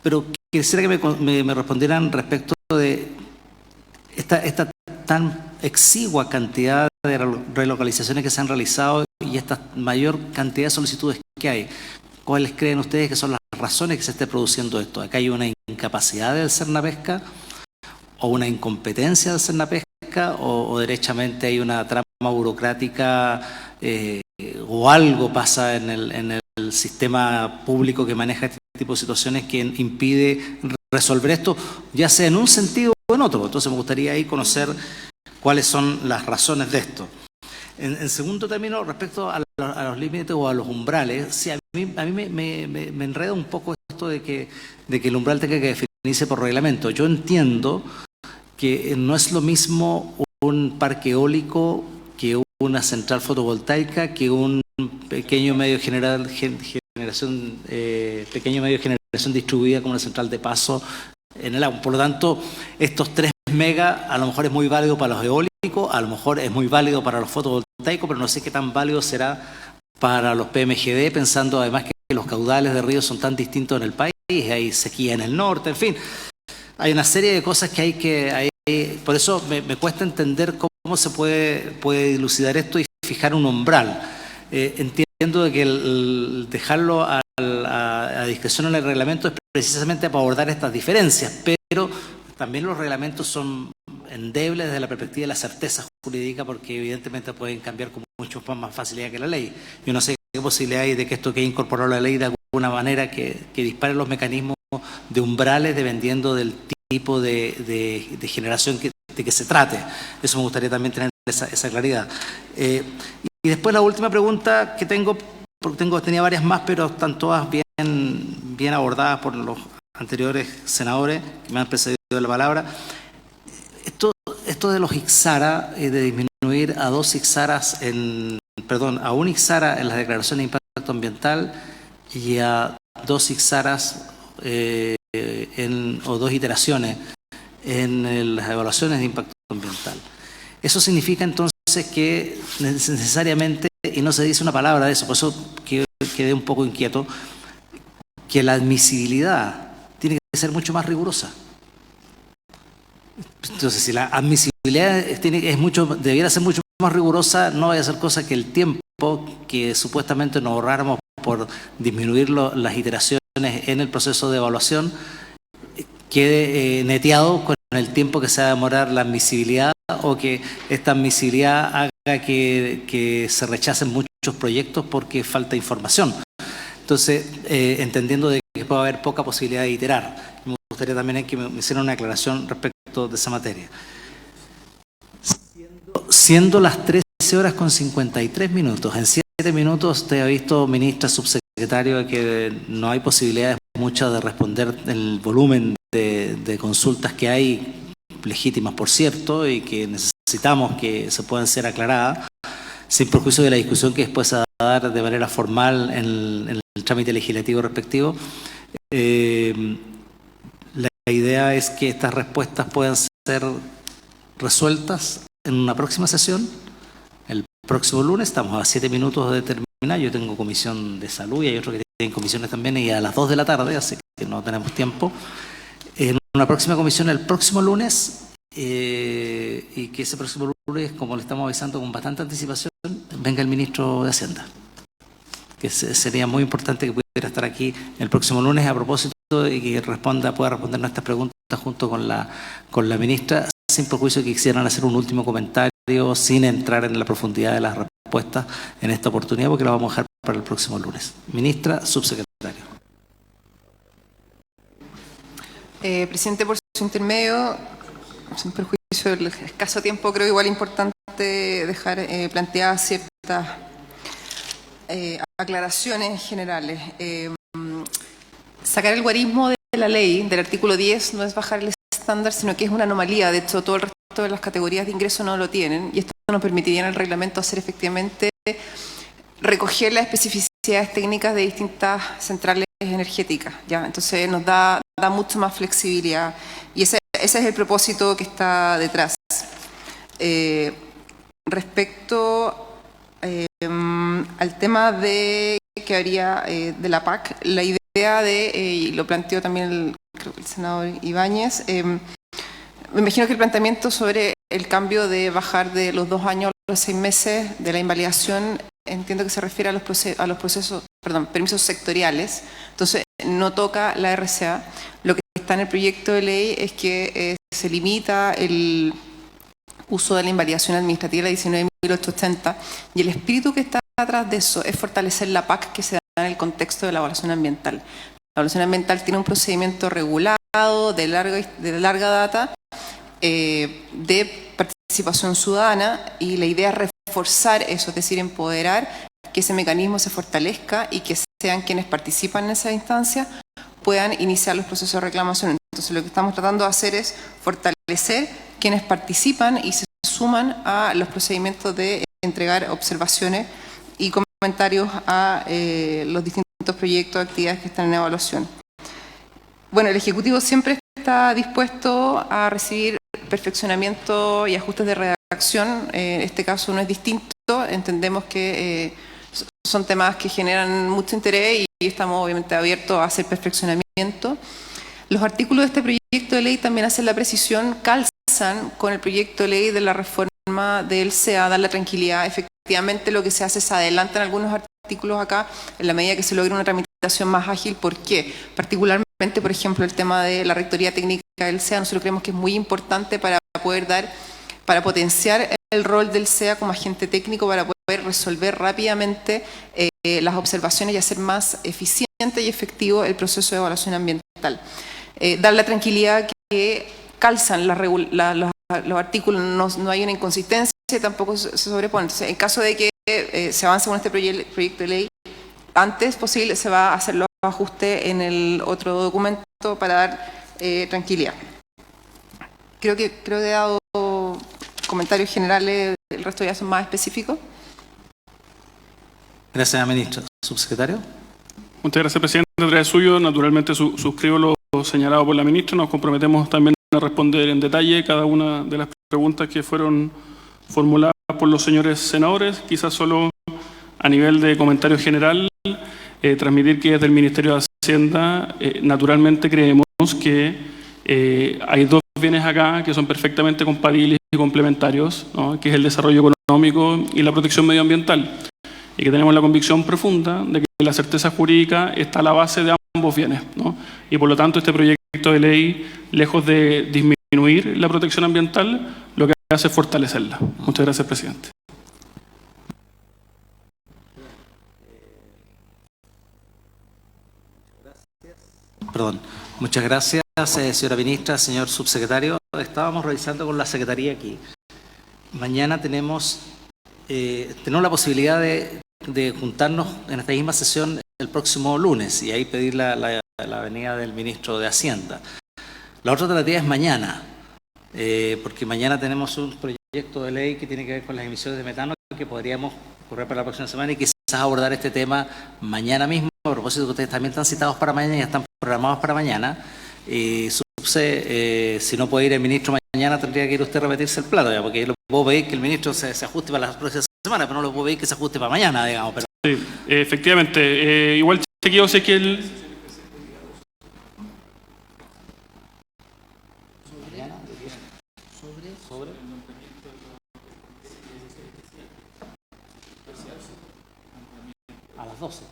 pero quisiera que me respondieran respecto de esta tan exigua cantidad de relocalizaciones que se han realizado y esta mayor cantidad de solicitudes que hay. ¿Cuáles creen ustedes que son las razones que se esté produciendo esto? ¿Acá hay una incapacidad del Sernapesca o una incompetencia del Sernapesca o derechamente hay una trama burocrática o algo pasa en el sistema público que maneja este tipo de situaciones que impide resolver esto, ya sea en un sentido o en otro? Entonces me gustaría ahí conocer cuáles son las razones de esto. En segundo término, respecto a los límites o a los umbrales, sí, a mí me enreda un poco esto de que el umbral tenga que definirse por reglamento. Yo entiendo que no es lo mismo un parque eólico que una central fotovoltaica, que un pequeño medio pequeño medio de generación distribuida como una central de paso en el agua. Por lo tanto, estos 3 megas a lo mejor es muy válido para los eólicos, a lo mejor es muy válido para los fotovoltaicos, pero no sé qué tan válido será para los PMGD, pensando además que los caudales de ríos son tan distintos en el país, hay sequía en el norte, en fin. Hay una serie de cosas que hay que... por eso me cuesta entender cómo se puede dilucidar esto y fijar un umbral. Entiendo de que el dejarlo a discreción en el reglamento es precisamente para abordar estas diferencias, pero también los reglamentos son endebles desde la perspectiva de la certeza jurídica, porque evidentemente pueden cambiar con mucho más facilidad que la ley. Yo no sé qué posibilidad hay de que esto quede incorporado a la ley de alguna manera que dispare los mecanismos de umbrales dependiendo del tipo de generación de que se trate. Eso me gustaría también tener esa claridad. Y después la última pregunta que tengo, porque tenía varias más, pero están todas bien abordadas por los anteriores senadores que me han precedido la palabra. Esto de los IXARA, de disminuir a un IXARA en las declaraciones de impacto ambiental y a 2 IXARAs o 2 iteraciones en las evaluaciones de impacto ambiental. Eso significa entonces que necesariamente, y no se dice una palabra de eso, por eso quedé un poco inquieto, que la admisibilidad tiene que ser mucho más rigurosa. Entonces, si la admisibilidad debiera ser mucho más rigurosa, no vaya a ser cosa que el tiempo que supuestamente nos ahorráramos por disminuir las iteraciones en el proceso de evaluación quede neteado con el tiempo que se va a demorar la admisibilidad, o que esta admisibilidad haga que se rechacen muchos proyectos porque falta información. Entonces, entendiendo de que puede haber poca posibilidad de iterar, me gustaría también que me hicieran una aclaración respecto de esa materia. Siendo las 13:53, en 7 minutos usted ha visto, ministra, subsecretario, que no hay posibilidades muchas de responder el volumen de consultas que hay, legítimas por cierto, y que necesitamos que se puedan ser aclaradas, sin perjuicio de la discusión que después se va a dar de manera formal en el trámite legislativo respectivo. La idea es que estas respuestas puedan ser resueltas en una próxima sesión, el próximo lunes. Estamos a 7 minutos de terminar. Yo tengo comisión de salud y hay otros que tienen comisiones también, y a las 2 de la tarde, así que no tenemos tiempo. En una próxima comisión el próximo lunes, y que ese próximo lunes, como le estamos avisando con bastante anticipación, venga el ministro de Hacienda, que sería muy importante que pudiera estar aquí el próximo lunes a propósito, y que pueda responder nuestras preguntas junto con la ministra, sin perjuicio que quisieran hacer un último comentario sin entrar en la profundidad de las respuestas en esta oportunidad, porque la vamos a dejar para el próximo lunes. Ministra, subsecretario. Presidente, por su intermedio, sin perjuicio del escaso tiempo, creo igual importante dejar planteadas ciertas aclaraciones generales. Sacar el guarismo de la ley, del artículo 10, no es bajar el estándar, sino que es una anomalía. De hecho, todo el resto de las categorías de ingreso no lo tienen, y esto nos permitiría en el reglamento hacer efectivamente recoger las especificidades técnicas de distintas centrales energéticas, ¿ya? Entonces nos da mucho más flexibilidad, y ese es el propósito que está detrás. Respecto al tema que haría de la PAC, la idea y lo planteó también el senador Ibáñez, me imagino que el planteamiento sobre el cambio de bajar de los 2 años a los 6 meses de la invalidación, entiendo que se refiere a los permisos sectoriales. Entonces no toca la RCA. Lo que está en el proyecto de ley es que se limita el uso de la invalidación administrativa, la 19.880, y el espíritu que está atrás de eso es fortalecer la PAC que se da en el contexto de la evaluación ambiental. La evaluación ambiental tiene un procedimiento regulado de larga data de participación ciudadana, y la idea es reforzar eso, es decir, empoderar, que ese mecanismo se fortalezca y que sean quienes participan en esa instancia puedan iniciar los procesos de reclamación. Entonces lo que estamos tratando de hacer es fortalecer quienes participan y se suman a los procedimientos de entregar observaciones y comentarios a los distintos proyectos, actividades que están en evaluación. Bueno, el Ejecutivo siempre está dispuesto a recibir perfeccionamiento y ajustes de redacción. En este caso no es distinto. Entendemos que son temas que generan mucho interés y estamos obviamente abiertos a hacer perfeccionamiento. Los artículos de este proyecto de ley también hacen la precisión, calzan con el proyecto de ley de la reforma del SEA, dar la tranquilidad. Efectivamente, lo que se hace es adelantan algunos artículos acá en la medida que se logra una tramitación más ágil. ¿Por qué? Particularmente, por ejemplo, el tema de la rectoría técnica del SEA, nosotros creemos que es muy importante para potenciar el rol del SEA como agente técnico, para poder resolver rápidamente las observaciones y hacer más eficiente y efectivo el proceso de evaluación ambiental. Dar la tranquilidad que calzan los artículos, no hay una inconsistencia, tampoco se sobreponen. Entonces, en caso de que se avance con este proyecto de ley, antes posible se va a hacer los ajustes en el otro documento para dar tranquilidad. Creo que he dado comentarios generales, el resto ya son más específicos. Gracias, señora ministra. Subsecretario. Muchas gracias, presidente. A través suyo, naturalmente suscribo lo señalado por la ministra. Nos comprometemos también a responder en detalle cada una de las preguntas que fueron formuladas por los señores senadores. Quizás solo a nivel de comentario general, transmitir que desde el Ministerio de Hacienda naturalmente creemos que hay dos bienes acá que son perfectamente compatibles y complementarios, ¿no? Que es el desarrollo económico y la protección medioambiental, y que tenemos la convicción profunda de que la certeza jurídica está a la base de ambos bienes, ¿no? Y por lo tanto este proyecto de ley, lejos de disminuir la protección ambiental, lo que hace es fortalecerla. Muchas gracias, presidente. Perdón. Muchas gracias, señora ministra, señor subsecretario. Estábamos revisando con la secretaría aquí. Mañana tenemos la posibilidad de juntarnos en esta misma sesión el próximo lunes y ahí pedir la venida del ministro de Hacienda. La otra alternativa es mañana, porque mañana tenemos un proyecto de ley que tiene que ver con las emisiones de metano que podríamos correr para la próxima semana y quizás abordar este tema mañana mismo. A propósito que ustedes también están citados para mañana y están programados para mañana. Si no puede ir el ministro mañana, tendría que ir usted a repetirse el plato, ya, porque yo lo puedo pedir que el ministro se ajuste para la próxima semana, pero no lo puedo pedir que se ajuste para mañana, digamos. Pero... Sí, efectivamente. Igual chequeo, sé que el... A las 12.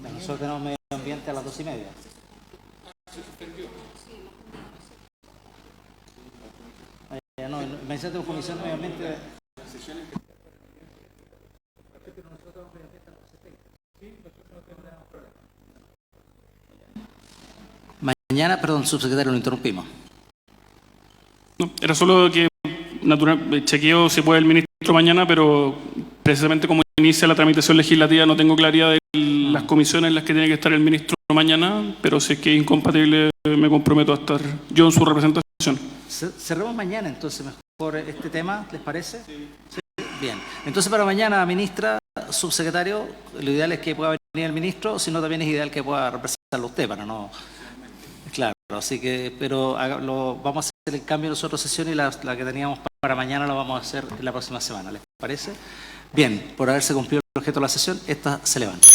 Nosotros tenemos medio ambiente a las 2:30. No, me dice que comisión de medio ambiente. Mañana, perdón, subsecretario, lo interrumpimos. No, era solo que chequeo si puede el ministro mañana, pero precisamente como inicia la tramitación legislativa no tengo claridad de las comisiones en las que tiene que estar el ministro mañana, pero si es que es incompatible me comprometo a estar yo en su representación. Cerremos mañana entonces mejor este tema, ¿les parece? Sí. Bien, entonces para mañana, ministra, subsecretario, lo ideal es que pueda venir el ministro, si no también es ideal que pueda representarlo usted para no... Claro, así que, pero vamos a hacer el cambio en las otras sesiones y la que teníamos para mañana la vamos a hacer en la próxima semana, ¿les parece? Bien, por haberse cumplido el objeto de la sesión, esta se levanta.